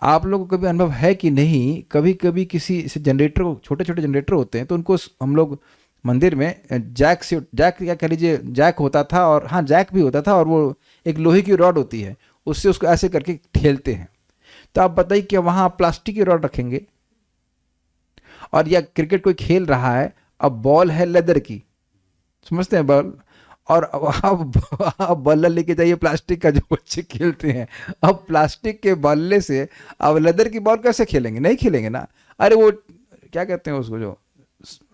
आप लोगों को कभी अनुभव है कि नहीं, कभी कभी किसी जनरेटर को, छोटे छोटे जनरेटर होते हैं, तो उनको हम लोग मंदिर में जैक या कह लीजिए जैक होता था, और हाँ जैक भी होता था, और वो एक लोहे की रॉड होती है, उससे उसको ऐसे करके ठेलते हैं। तो आप बताइए कि वहाँ प्लास्टिक की रॉड रखेंगे? और या क्रिकेट कोई खेल रहा है, अब बॉल है लेदर की, समझते हैं बॉल, और अब बल्ला लेके जाइए प्लास्टिक का, जो बच्चे खेलते हैं। अब प्लास्टिक के बल्ले से अब लेदर की बॉल कैसे खेलेंगे? नहीं खेलेंगे ना। अरे वो क्या कहते हैं उसको, जो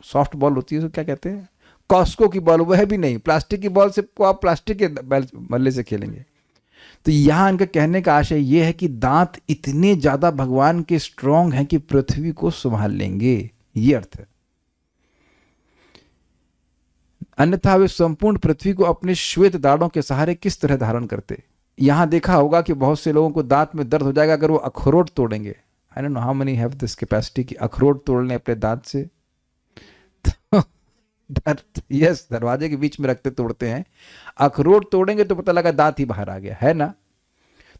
सॉफ्ट बॉल होती है उसको क्या कहते हैं, कॉस्को की बॉल, वह भी नहीं, प्लास्टिक की बॉल से को आप प्लास्टिक के बल्ले से खेलेंगे। तो यहाँ इनका कहने का आशय ये है कि दांत इतने ज़्यादा भगवान के स्ट्रॉन्ग हैं कि पृथ्वी को संभाल लेंगे, ये अर्थ है। अन्यथा वे संपूर्ण पृथ्वी को अपने श्वेत दाढ़ों के सहारे किस तरह धारण करते। यहाँ देखा होगा कि बहुत से लोगों को दांत में दर्द हो जाएगा अगर वो अखरोट तोड़ेंगे। I don't know how many have this capacity कि अखरोट तोड़ लें अपने दांत से। तो यस, दरवाजे के बीच में रखते तोड़ते हैं, अखरोट तोड़ेंगे तो पता लगा दांत ही बाहर आ गया, है ना।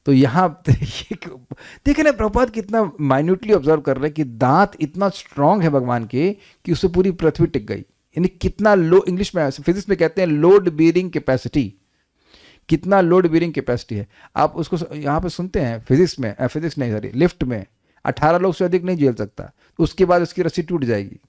तो यहाँ देखे ना प्रभुपाद कितना माइन्यूटली ऑब्जर्व कर रहे हैं कि दांत इतना स्ट्रांग है भगवान के कि उससे पूरी पृथ्वी टिक गई। यानी कितना लो, इंग्लिश में फिजिक्स में कहते हैं लोड बेयरिंग कैपेसिटी, कितना लोड बेयरिंग कैपेसिटी है। आप उसको यहाँ पे सुनते हैं फिजिक्स में, फिजिक्स नहीं सॉरी, लिफ्ट में 18 लोग से अधिक नहीं झेल सकता, उसके बाद उसकी रस्सी टूट जाएगी,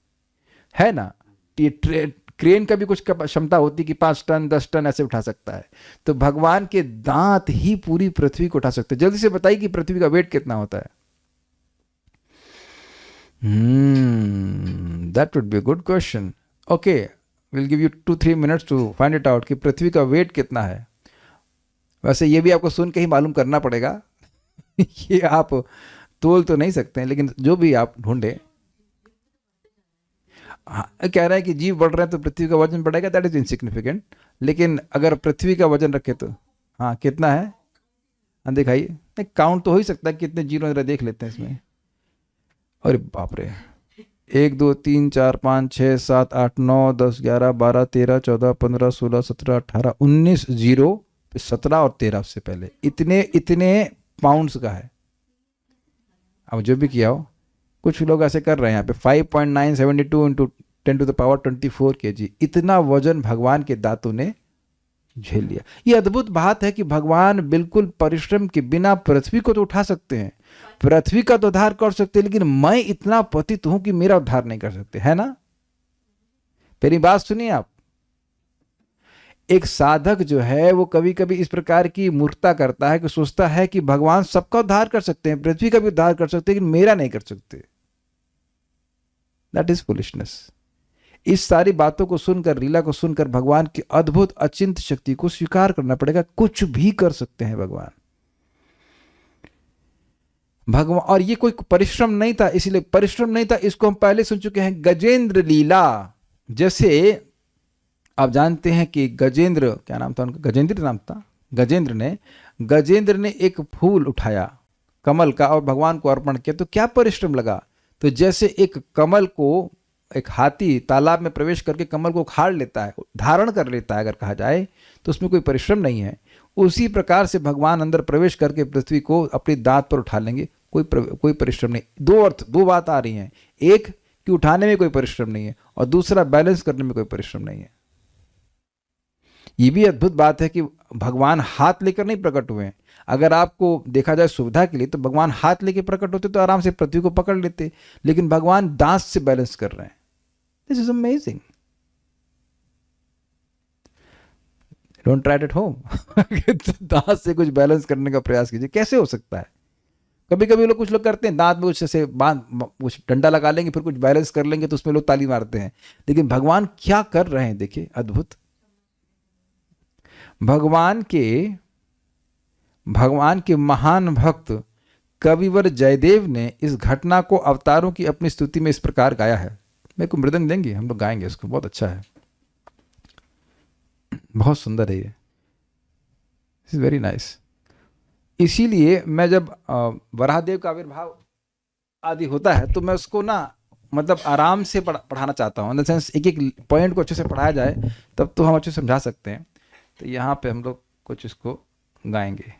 है ना। क्रेन का भी कुछ क्षमता होती है कि 5 टन 10 टन ऐसे उठा सकता है। तो भगवान के दांत ही पूरी पृथ्वी को उठा सकते हैं। जल्दी से बताइए कि पृथ्वी का वेट कितना होता है। That would be good question. Okay, will give you 2-3 minutes to find it out कि पृथ्वी का वेट कितना है। वैसे ये भी आपको सुन के ही मालूम करना पड़ेगा ये आप तोल तो नहीं सकते हैं, लेकिन जो भी आप ढूंढे। हाँ, कह रहा है कि जीव बढ़ रहे हैं तो पृथ्वी का वजन बढ़ेगा, दैट इज इनसिग्निफिकेंट। लेकिन अगर पृथ्वी का वजन रखे तो हाँ कितना है, हाँ दिखाइए। नहीं, काउंट तो हो ही सकता है, कितने जीरो जरा देख लेते हैं इसमें। अरे बाप रे, 1 2 3 4 5 6 7 8 9 10 11 12 13 14 15 16 17 18 19 जीरो, 17 और 13 से पहले इतने पाउंड्स का है। अब जो भी किया हो, कुछ लोग ऐसे कर रहे हैं यहाँ पे 5.972 इंटू 10⁻24 kg, इतना वजन भगवान के दांतों ने झेल लिया। ये अद्भुत बात है कि भगवान बिल्कुल परिश्रम के बिना पृथ्वी को तो उठा सकते हैं, पृथ्वी का तो उद्धार कर सकते हैं, लेकिन मैं इतना पतित हूं कि मेरा उद्धार नहीं कर सकते, है ना। मेरी बात सुनिए आप। एक साधक जो है वो कभी कभी इस प्रकार की मूर्खता करता है कि सोचता है कि भगवान सबका उद्धार कर सकते हैं, पृथ्वी का भी उद्धार कर सकते हैं, लेकिन मेरा नहीं कर सकते। That is foolishness. इस सारी बातों को सुनकर, लीला को सुनकर भगवान की अद्भुत अचिंत शक्ति को स्वीकार करना पड़ेगा। कुछ भी कर सकते हैं भगवान। और ये कोई परिश्रम नहीं था, इसलिए परिश्रम नहीं था, इसको हम पहले सुन चुके हैं। गजेंद्र लीला, जैसे आप जानते हैं कि गजेंद्र, क्या नाम था उनका, गजेंद्र नाम था। गजेंद्र ने एक फूल उठाया कमल का और भगवान को अर्पण किया, तो क्या परिश्रम लगा। तो जैसे एक कमल को एक हाथी तालाब में प्रवेश करके कमल को उखाड़ लेता है, धारण कर लेता है अगर कहा जाए, तो उसमें कोई परिश्रम नहीं है। उसी प्रकार से भगवान अंदर प्रवेश करके पृथ्वी को अपनी दांत पर उठा लेंगे, कोई परिश्रम नहीं। दो बात आ रही हैं, एक कि उठाने में कोई परिश्रम नहीं है, और दूसरा बैलेंस करने में कोई परिश्रम नहीं है। ये भी अद्भुत बात है कि भगवान हाथ लेकर नहीं प्रकट हुए हैं। अगर आपको देखा जाए सुविधा के लिए, तो भगवान हाथ लेकर प्रकट होते तो आराम से पृथ्वी को पकड़ लेते, लेकिन भगवान दांत से बैलेंस कर रहे हैं। This is amazing. Don't try it at home. दांत से कुछ बैलेंस करने का प्रयास कीजिए, कैसे हो सकता है। कभी कभी कुछ लोग करते हैं, दांत में कुछ ऐसे कुछ डंडा लगा लेंगे, फिर कुछ बैलेंस कर लेंगे, तो उसमें लोग ताली मारते हैं। लेकिन भगवान क्या कर रहे हैं, देखिए अद्भुत। भगवान के महान भक्त कविवर जयदेव ने इस घटना को अवतारों की अपनी स्तुति में इस प्रकार गाया है। मेरे को मृदंग देंगे, हम लोग गाएंगे इसको, बहुत अच्छा है, बहुत सुंदर है ये, इट्स वेरी नाइस। इसीलिए मैं जब वराहदेव का आविर्भाव आदि होता है तो मैं उसको ना मतलब आराम से पढ़ाना चाहता हूँ, इन द सेंस एक एक पॉइंट को अच्छे से पढ़ाया जाए, तब तो हम अच्छे से समझा सकते हैं। तो यहाँ पे हम लोग कुछ इसको गाएंगे।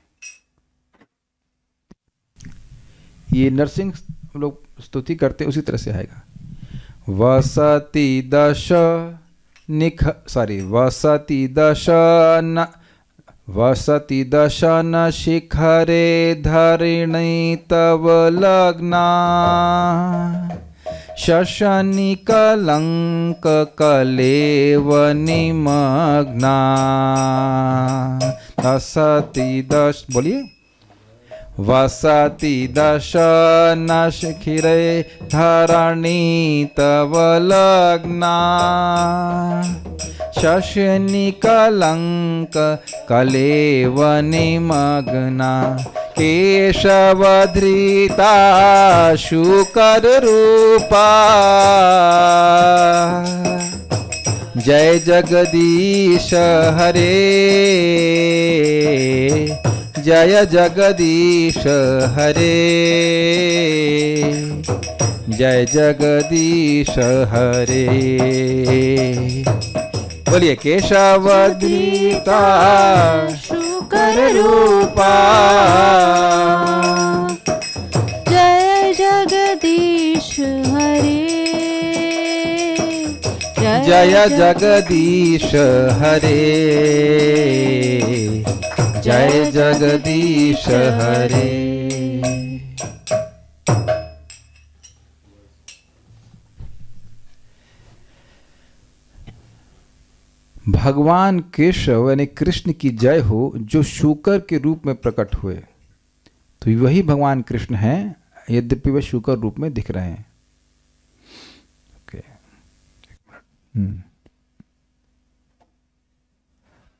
ये नरसिंह हम लोग स्तुति करते उसी तरह से आएगा। वसति दशन शिखरे धरिणी तव लग्ना शशनि कलंक कलेव निमग्ना। बोलिए। वसति दशन शिखरे धरणी तव लग्ना शशनि कलंक कलेव निमग्ना केशवधृता शुकर रूपा जय जगदीश हरे जय जगदीश हरे जय जगदीश हरे। बोलिए केशवधृता शुकर रूपा जय जगदीश हरे जय जगदीश हरे जय जगदीश हरे। भगवान केशव यानी कृष्ण की जय हो जो शूकर के रूप में प्रकट हुए। तो वही भगवान कृष्ण हैं, यद्यपि वे शूकर रूप में दिख रहे हैं।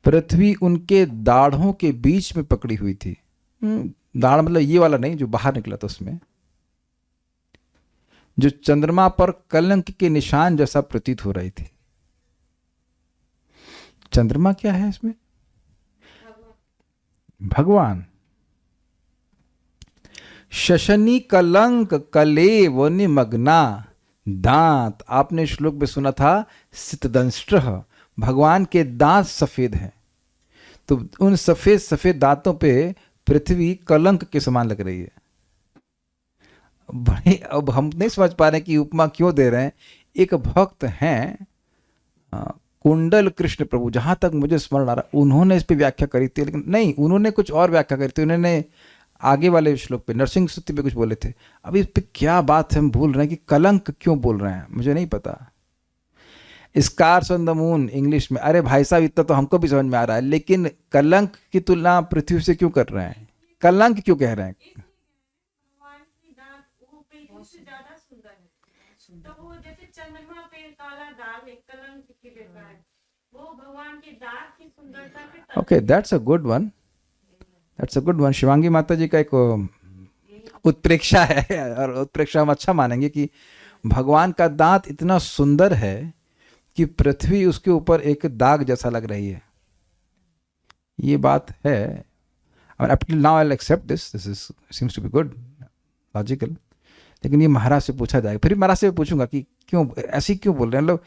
पृथ्वी उनके दाढ़ों के बीच में पकड़ी हुई थी। दाढ़ मतलब ये वाला नहीं जो बाहर निकला था, उसमें जो चंद्रमा पर कलंक के निशान जैसा प्रतीत हो रही थी। चंद्रमा क्या है इसमें? भगवान। शशनी कलंक कलेव निमग्ना, दांत आपने श्लोक में सुना था सितदंष्ट्रः, भगवान के दांत सफेद हैं। तो उन सफेद सफेद दांतों पे पृथ्वी कलंक के समान लग रही है। बड़े अब हम नहीं समझ पा रहे कि उपमा क्यों दे रहे हैं। एक भक्त हैं कुंडल कृष्ण प्रभु, जहां तक मुझे स्मरण आ रहा, उन्होंने इस पे व्याख्या करी थी, लेकिन नहीं, उन्होंने कुछ और व्याख्या करी थी। उन्होंने आगे वाले श्लोक पे नरसिंह स्तुति पे कुछ बोले थे। अब इस पे क्या बात है, हम भूल रहे हैं कि कलंक क्यों बोल रहे हैं, मुझे नहीं पता। Scars on the moon English में, अरे भाई साहब इतना तो हमको भी समझ में आ रहा है, लेकिन कलंक की तुलना पृथ्वी से क्यों कर रहे हैं? कलंक क्यों कह रहे हैं? तो वो जैसे चंद्रमा पे काला दाग एक कलंक की जैसा है, वो भगवान के दाग की सुंदरता पे। Okay, that's a good one, that's a good one. Shivangi माता जी का एक उत्प्रेक्षा है, और उत्प्रेक्षा हम अच्छा मानेंगे कि भगवान का दांत इतना सुंदर है कि पृथ्वी उसके ऊपर एक दाग जैसा लग रही है। ये बात है। Up till now I will accept this is seems to be good, logical. लेकिन ये महाराज से पूछा जाएगा, फिर महाराज से पूछूंगा कि क्यों ऐसी क्यों बोल रहे हैं लोग।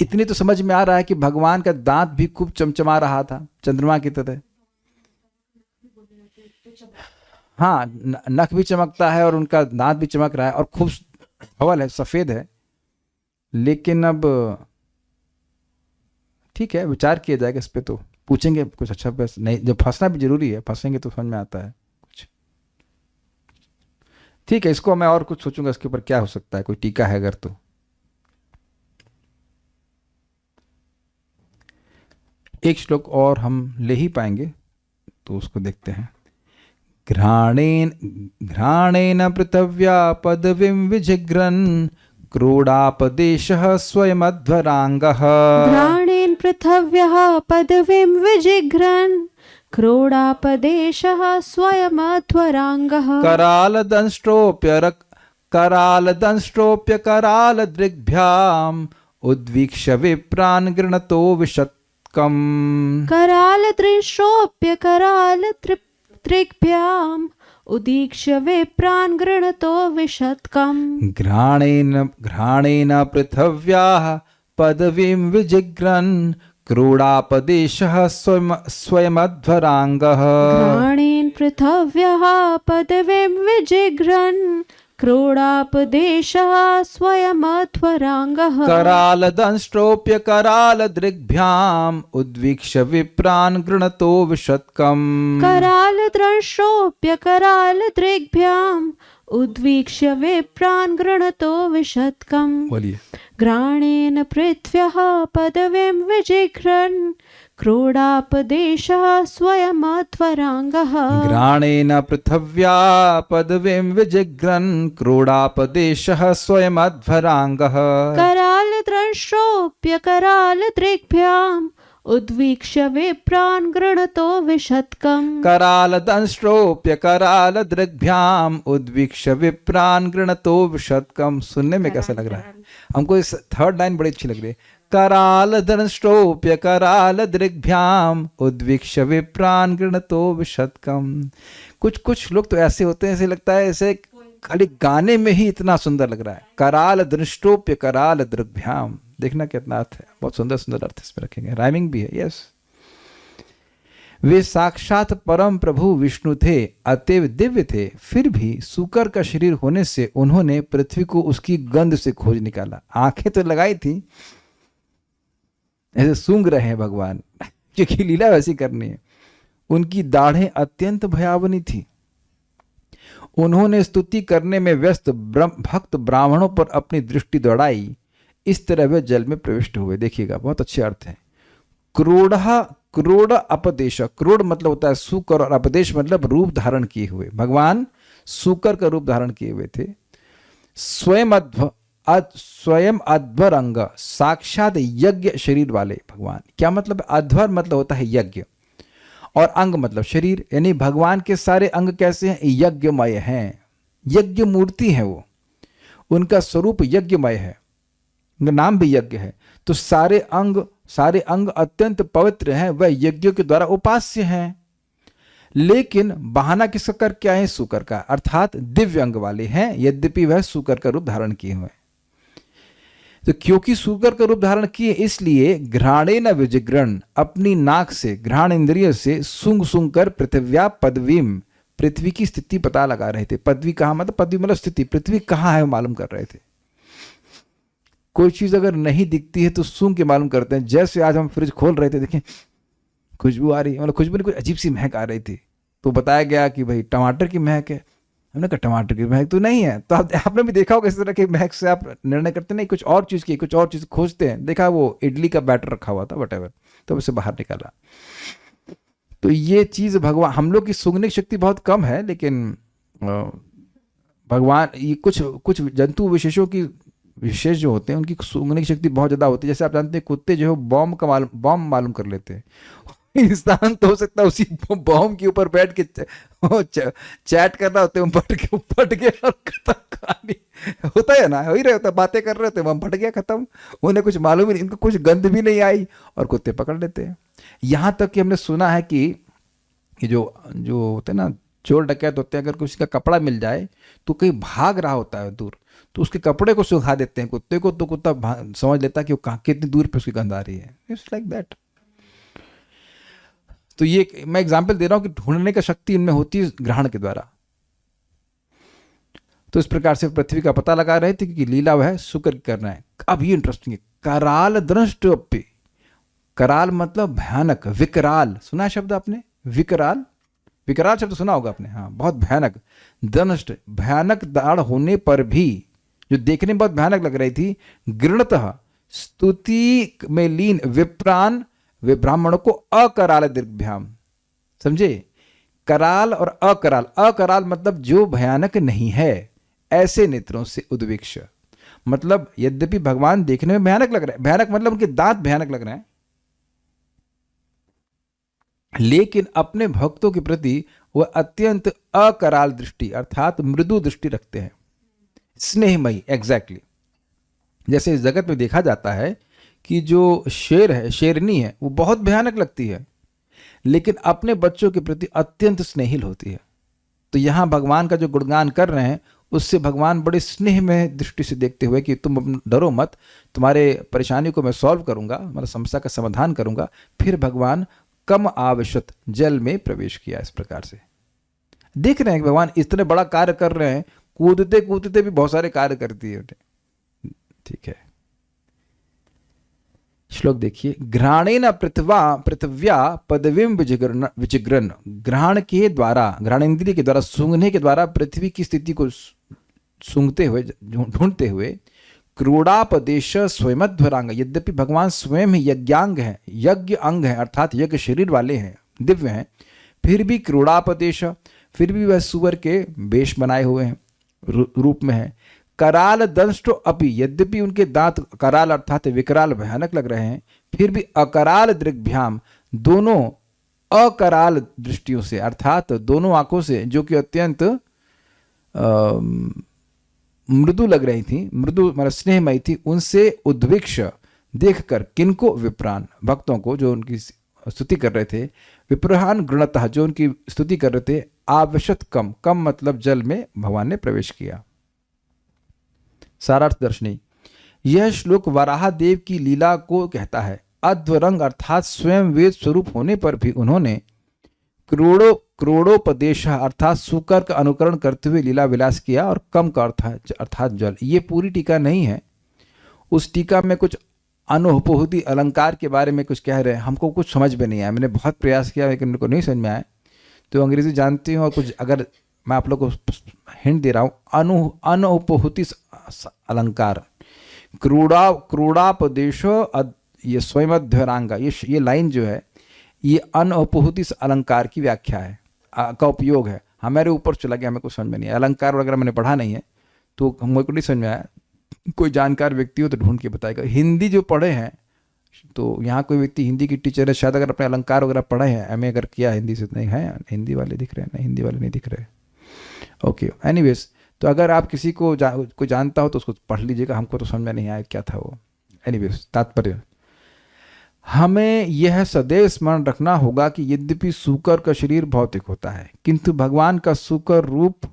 इतनी तो समझ में आ रहा है कि भगवान का दांत भी खूब चमचमा रहा था चंद्रमा की तरह। हाँ, नख भी चमकता है और उनका दांत भी चमक रहा है और खूब धवल है, सफेद है। लेकिन अब ठीक है, विचार किया जाएगा इस पे, तो पूछेंगे कुछ अच्छा। बस नहीं, जब फंसना भी जरूरी है, फंसेंगे तो समझ में आता है कुछ। ठीक है, इसको मैं और कुछ सोचूंगा इसके ऊपर क्या हो सकता है, कोई टीका है अगर तो। एक श्लोक और हम ले ही पाएंगे, तो उसको देखते हैं। घ्राणेन पृथिव्या पदवीं विजिघ्रन् क्रोडापदेशः स्वयमध्वरांगः। घ्राणेन पृथिव्यः पदवीं विजिघ्रन् क्रोडापदेशः स्वयमध्वरांगः। करालदंष्ट्रोप्य करालदृग्भ्याम् उद्वीक्ष्य विप्रान् गृणतो विशत्कम्। करालदृशोऽप्य करालदृग्भ्याम् उदीक्ष्य विप्रान् गृणतो विशत्कम्। घ्राणेन पृथिव्याः पदवीं विजिघ्रन् क्रोडापदेशः स्वयमध्वरांगः। घ्राणेन पृथिव्यः पदवीं विजिघ्रन् क्रोडापदेशः स्वयमध्वरांगः। करालदंष्ट्रोप्य करालदृग्भ्याम् उद्वीक्ष्य विप्रान् गृणतो विशत्कम्। करालदंष्ट्रोप्य करालदृग्भ्याम् उद्वीक्ष्य विप्रान् गृणतो विशत्कम्। बोलिए। घ्राणेन पृथिव्यः पदवीं विजिघ्रन् क्रोडापदेशः स्वयमध्वराङ्गः घ्राणेन पृथिव्या पदवीं विजिघ्रन् क्रोडापदेशः स्वयमध्वराङ्गः करालद्रंशोऽप्यकरालदृग्भ्याम् उद्वीक्ष्य विप्रान् गृणतो विशत्कम् करालदंष्ट्रोप्यकरालदृग्भ्याम् उद्वीक्ष्य विप्रान् गृणतो विशत्कम्। सुनने में कैसा लग रहा है? हमको इस थर्ड लाइन बड़ी अच्छी लग रही है। करालदंष्ट्रोप्यकरालदृग्भ्याम् उद्वीक्ष्य विप्रान् गृणतो विशत्कम्। कुछ लोग तो ऐसे होते हैं, ऐसे लगता है ऐसे खाली गाने में ही इतना सुंदर लग रहा है। कराल दृष्टोप्य कराल दृग्भ्याम, देखना कितना अर्थ है, बहुत सुंदर सुंदर अर्थ इसमें रखेंगे, राइमिंग भी है। यस, वे साक्षात परम प्रभु विष्णु थे, अतएव दिव्य थे, फिर भी सूकर का शरीर होने से उन्होंने पृथ्वी को उसकी गंध से खोज निकाला। आंखें तो लगाई थी, ऐसे सूंघ रहे हैं भगवान, क्योंकि लीला वैसी करनी है। उनकी दाढ़ें अत्यंत भयावनी थी। उन्होंने स्तुति करने में व्यस्त भक्त ब्राह्मणों पर अपनी दृष्टि दौड़ाई, इस तरह वे जल में प्रविष्ट हुए। देखिएगा, बहुत अच्छे अर्थ हैं। क्रोड़ अपदेश, क्रोड़ मतलब होता है सूकर, और अपदेश मतलब रूप धारण किए हुए। भगवान सूकर का रूप धारण किए हुए थे। स्वयं अध्वर अंग, साक्षात यज्ञ शरीर वाले भगवान। क्या मतलब है? अध्वर मतलब होता है यज्ञ, और अंग मतलब शरीर, यानी भगवान के सारे अंग कैसे हैं? यज्ञमय हैं, यज्ञ मूर्ति है वो, उनका स्वरूप यज्ञमय है, उनका नाम भी यज्ञ है। तो सारे अंग अत्यंत पवित्र हैं, वह यज्ञों के द्वारा उपास्य हैं। लेकिन बहाना किसका कर क्या है? सूकर का, अर्थात दिव्य अंग वाले हैं, यद्यपि वह सूकर का रूप धारण किए हुए हैं। तो क्योंकि सूकर का रूप धारण किए, इसलिए घ्राणे न विजिग्रण, अपनी नाक से, घ्राण इंद्रिय से सूंघ सूंघ कर पृथिव्या पदवीम, पृथ्वी की स्थिति पता लगा रहे थे। पदवी कहाँ मतलब? पदवी मतलब स्थिति, पृथ्वी कहाँ है मालूम कर रहे थे। कोई चीज अगर नहीं दिखती है तो सूंघ के मालूम करते हैं। जैसे आज हम फ्रिज खोल रहे थे, देखें खुशबू आ रही है, मतलब खुशबू नहीं, कुछ अजीब सी महक आ रही थी, तो बताया गया कि भाई टमाटर की महक है। हमने कहा टमाटर की महक तो नहीं है। तो आपने भी देखा होगा इस तरह की महक से आप निर्णय करते नहीं, कुछ और चीज़ की, कुछ और चीज़ खोजते हैं। देखा वो इडली का बैटर रखा हुआ था, वटेवर, तो उसे बाहर निकाला। तो ये चीज़ भगवान, हम लोग की सूंघने की शक्ति बहुत कम है, लेकिन भगवान, ये कुछ जंतु विशेषों की विशेष जो होते हैं उनकी सूंघने की शक्ति बहुत ज़्यादा होती है। जैसे आप जानते हैं कुत्ते जो है बॉम्ब मालूम कर लेते हैं। इंसान तो हो सकता है उसी बॉम्ब के ऊपर बैठ के चैट कर रहा होते हैं, फट गया और खत्म कहानी। होता है ना, हो ही रहे होता, बातें कर रहे होते हैं, फट गया, खत्म। उन्हें कुछ मालूम ही नहीं, इनको कुछ गंध भी नहीं आई और कुत्ते पकड़ लेते हैं। यहाँ तक कि हमने सुना है कि जो होते हैं ना, चोर डकैत होते हैं, अगर किसी का कपड़ा मिल जाए तो कहीं भाग रहा होता है दूर, तो उसके कपड़े को सुखा देते हैं कुत्ते को, तो कुत्ता समझ लेता है कि वो कितनी दूर पे उसकी गंध आ रही है। It's like that. तो ये मैं एग्जाम्पल दे रहा हूं कि ढूंढने का शक्ति इनमें होती है ग्रहण के द्वारा। तो इस प्रकार से पृथ्वी का पता लगा रहे थे कि लीला वह शुक्र करना है। अब ये इंटरेस्टिंग है, कराल दृष्टोप्य, कराल मतलब भयानक, विकराल, सुना है शब्द आपने? विकराल शब्द सुना होगा आपने, हाँ, बहुत भयानक। दंष्ट, भयानक दाढ़ होने पर भी, जो देखने में बहुत भयानक लग रही थी, गृणतः, स्तुति में लीन, विप्रान, वे ब्राह्मणों को अकराल दीर्घभ्याम, समझे? कराल और अकराल, अकराल मतलब जो भयानक नहीं है, ऐसे नेत्रों से उद्वीक्ष, मतलब यद्यपि भगवान देखने में भयानक लग रहे हैं, भयानक मतलब उनके दांत भयानक लग रहे हैं, लेकिन अपने भक्तों के प्रति वह अत्यंत अकराल दृष्टि अर्थात मृदु दृष्टि रखते हैं, स्नेहमयी। एग्जैक्टली जैसे इस जगत में देखा जाता है कि जो शेर है, शेरनी है, वो बहुत भयानक लगती है, लेकिन अपने बच्चों के प्रति अत्यंत स्नेहिल होती है। तो यहाँ भगवान का जो गुणगान कर रहे हैं, उससे भगवान बड़े स्नेह में दृष्टि से देखते हुए कि तुम डरो मत, तुम्हारे परेशानी को मैं सॉल्व करूंगा, मतलब समस्या का समाधान करूंगा। फिर भगवान कम आवश्यक जल में प्रवेश किया। इस प्रकार से देख रहे हैं कि भगवान इतने बड़ा कार्य कर रहे हैं, कूदते कूदते भी बहुत सारे कार्य करती है। ठीक है, श्लोक देखिए। घ्राणेन पृथिव्या पदवीम विजिग्रन, घ्राण के द्वारा, घ्राणेन्द्रिय के द्वारा, सूंघने के द्वारा पृथ्वी की स्थिति को सूंघते हुए, ढूंढते हुए, क्रोड़ापदेश स्वयंध्वरांग, यद्यपि भगवान स्वयं ही यज्ञांग है, यज्ञ अंग है, अर्थात यज्ञ शरीर वाले हैं, दिव्य हैं, फिर भी क्रोड़ापदेश, फिर भी वह सुअर के वेश बनाए हुए हैं, रूप में है। कराल दंष्टो अपि, यद्यपि उनके दांत कराल अर्थात विकराल भयानक लग रहे हैं, फिर भी अकराल दृग्भ्याम, दोनों अकराल दृष्टियों से अर्थात दोनों आंखों से जो कि अत्यंत मृदु लग रही थी, मृदु मतलब स्नेहमयी थी, उनसे उद्विक्ष देखकर किनको, विप्रान भक्तों को जो उनकी स्तुति कर रहे थे, विप्रहान गृणतः जो उनकी स्तुति कर रहे थे, आवशत कम, कम मतलब जल में भगवान ने प्रवेश किया। सारार्थ दर्शनी, यह श्लोक वराह देव की लीला को कहता है। अध्वरंग अर्थात स्वयं वेद स्वरूप होने पर भी उन्होंने क्रोड़ोपदेश अर्थात सुकर का अनुकरण करते हुए लीला विलास किया, और कम का अर्थात जल। ये पूरी टीका नहीं है, उस टीका में कुछ अनुपहुति अलंकार के बारे में कुछ कह रहे हैं, हमको कुछ समझ में नहीं आया। मैंने बहुत प्रयास किया लेकिन मेरे को नहीं समझ में आया, तो अंग्रेजी जानती हूँ और कुछ अगर मैं आप लोग को हिंट दे रहा हूँ, अनुपहुति अलंकार, क्रोड़ापदेशो, ये स्वयंध्वरांगा, ये लाइन जो है ये अनुपहुति अलंकार की व्याख्या है, का उपयोग है। हमारे ऊपर चला गया, हमें कुछ समझ में नहीं आया। अलंकार वगैरह मैंने पढ़ा नहीं है तो हमको नहीं समझ में आया। कोई जानकार व्यक्ति हो तो ढूंढ के बताएगा। हिंदी जो पढ़े हैं, तो यहाँ कोई व्यक्ति हिंदी की टीचर है, शायद अगर अपने अलंकार वगैरह पढ़े हैं, एमए अगर किया हिंदी से, नहीं है हिंदी वाले दिख रहे हैं, नहीं हिंदी वाले नहीं दिख रहे। ओके, एनीवेज, तो अगर आप किसी को कोई जानता हो तो उसको पढ़ लीजिएगा, हमको तो समझ में नहीं आया क्या था वो। एनीवेज, तात्पर्य, हमें यह सदैव स्मरण रखना होगा कि यद्यपि सूकर का शरीर भौतिक होता है, किंतु भगवान का सूकर रूप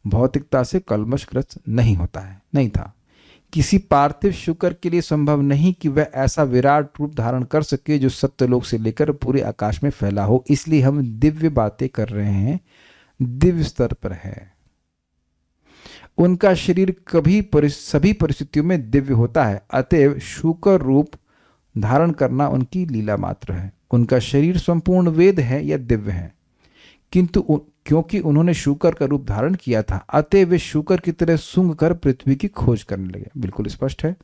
भौतिकता से कलमशग्रस्त नहीं होता है, नहीं था। किसी पार्थिव शुकर के लिए संभव नहीं कि वह ऐसा विराट रूप धारण कर सके जो सत्यलोक से लेकर पूरे आकाश में फैला हो। इसलिए हम दिव्य बातें कर रहे हैं, दिव्य स्तर पर है। उनका शरीर सभी परिस्थितियों में दिव्य होता है, अतएव शुकर रूप धारण करना उनकी लीला मात्र है। उनका शरीर संपूर्ण वेद है या दिव्य है, किंतु क्योंकि उन्होंने शूकर का रूप धारण किया था, अतः वे शूकर की तरह सूंघ कर पृथ्वी की खोज करने लगे। बिल्कुल स्पष्ट है,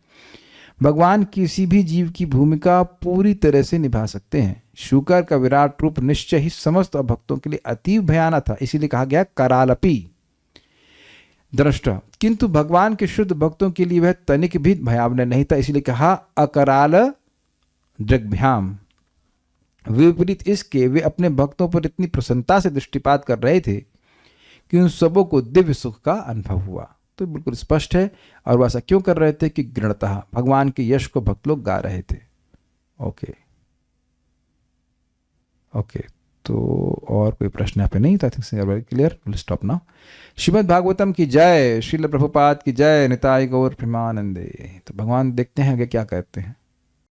भगवान किसी भी जीव की भूमिका पूरी तरह से निभा सकते हैं। शूकर का विराट रूप निश्चय ही समस्त भक्तों के लिए अति भयानक था, इसीलिए कहा गया करालपि दृष्टा, किंतु भगवान के शुद्ध भक्तों के लिए वह तनिक भी भयावह नहीं था, इसीलिए कहा अकराल दृग्भ्याम। विपरीत इसके वे अपने भक्तों पर इतनी प्रसन्नता से दृष्टिपात कर रहे थे कि उन सबों को दिव्य सुख का अनुभव हुआ। तो बिल्कुल स्पष्ट है, और वह ऐसा क्यों कर रहे थे कि गृणतः भगवान के यश को भक्त लोग गा रहे थे। ओके, तो और कोई प्रश्न यहाँ पे नहीं था, clear, will stop now. Shrimad Bhagavatam की जय, श्रील प्रभुपाद की जय, निताय गौर प्रेमानंदे। तो भगवान देखते हैं आगे क्या कहते हैं।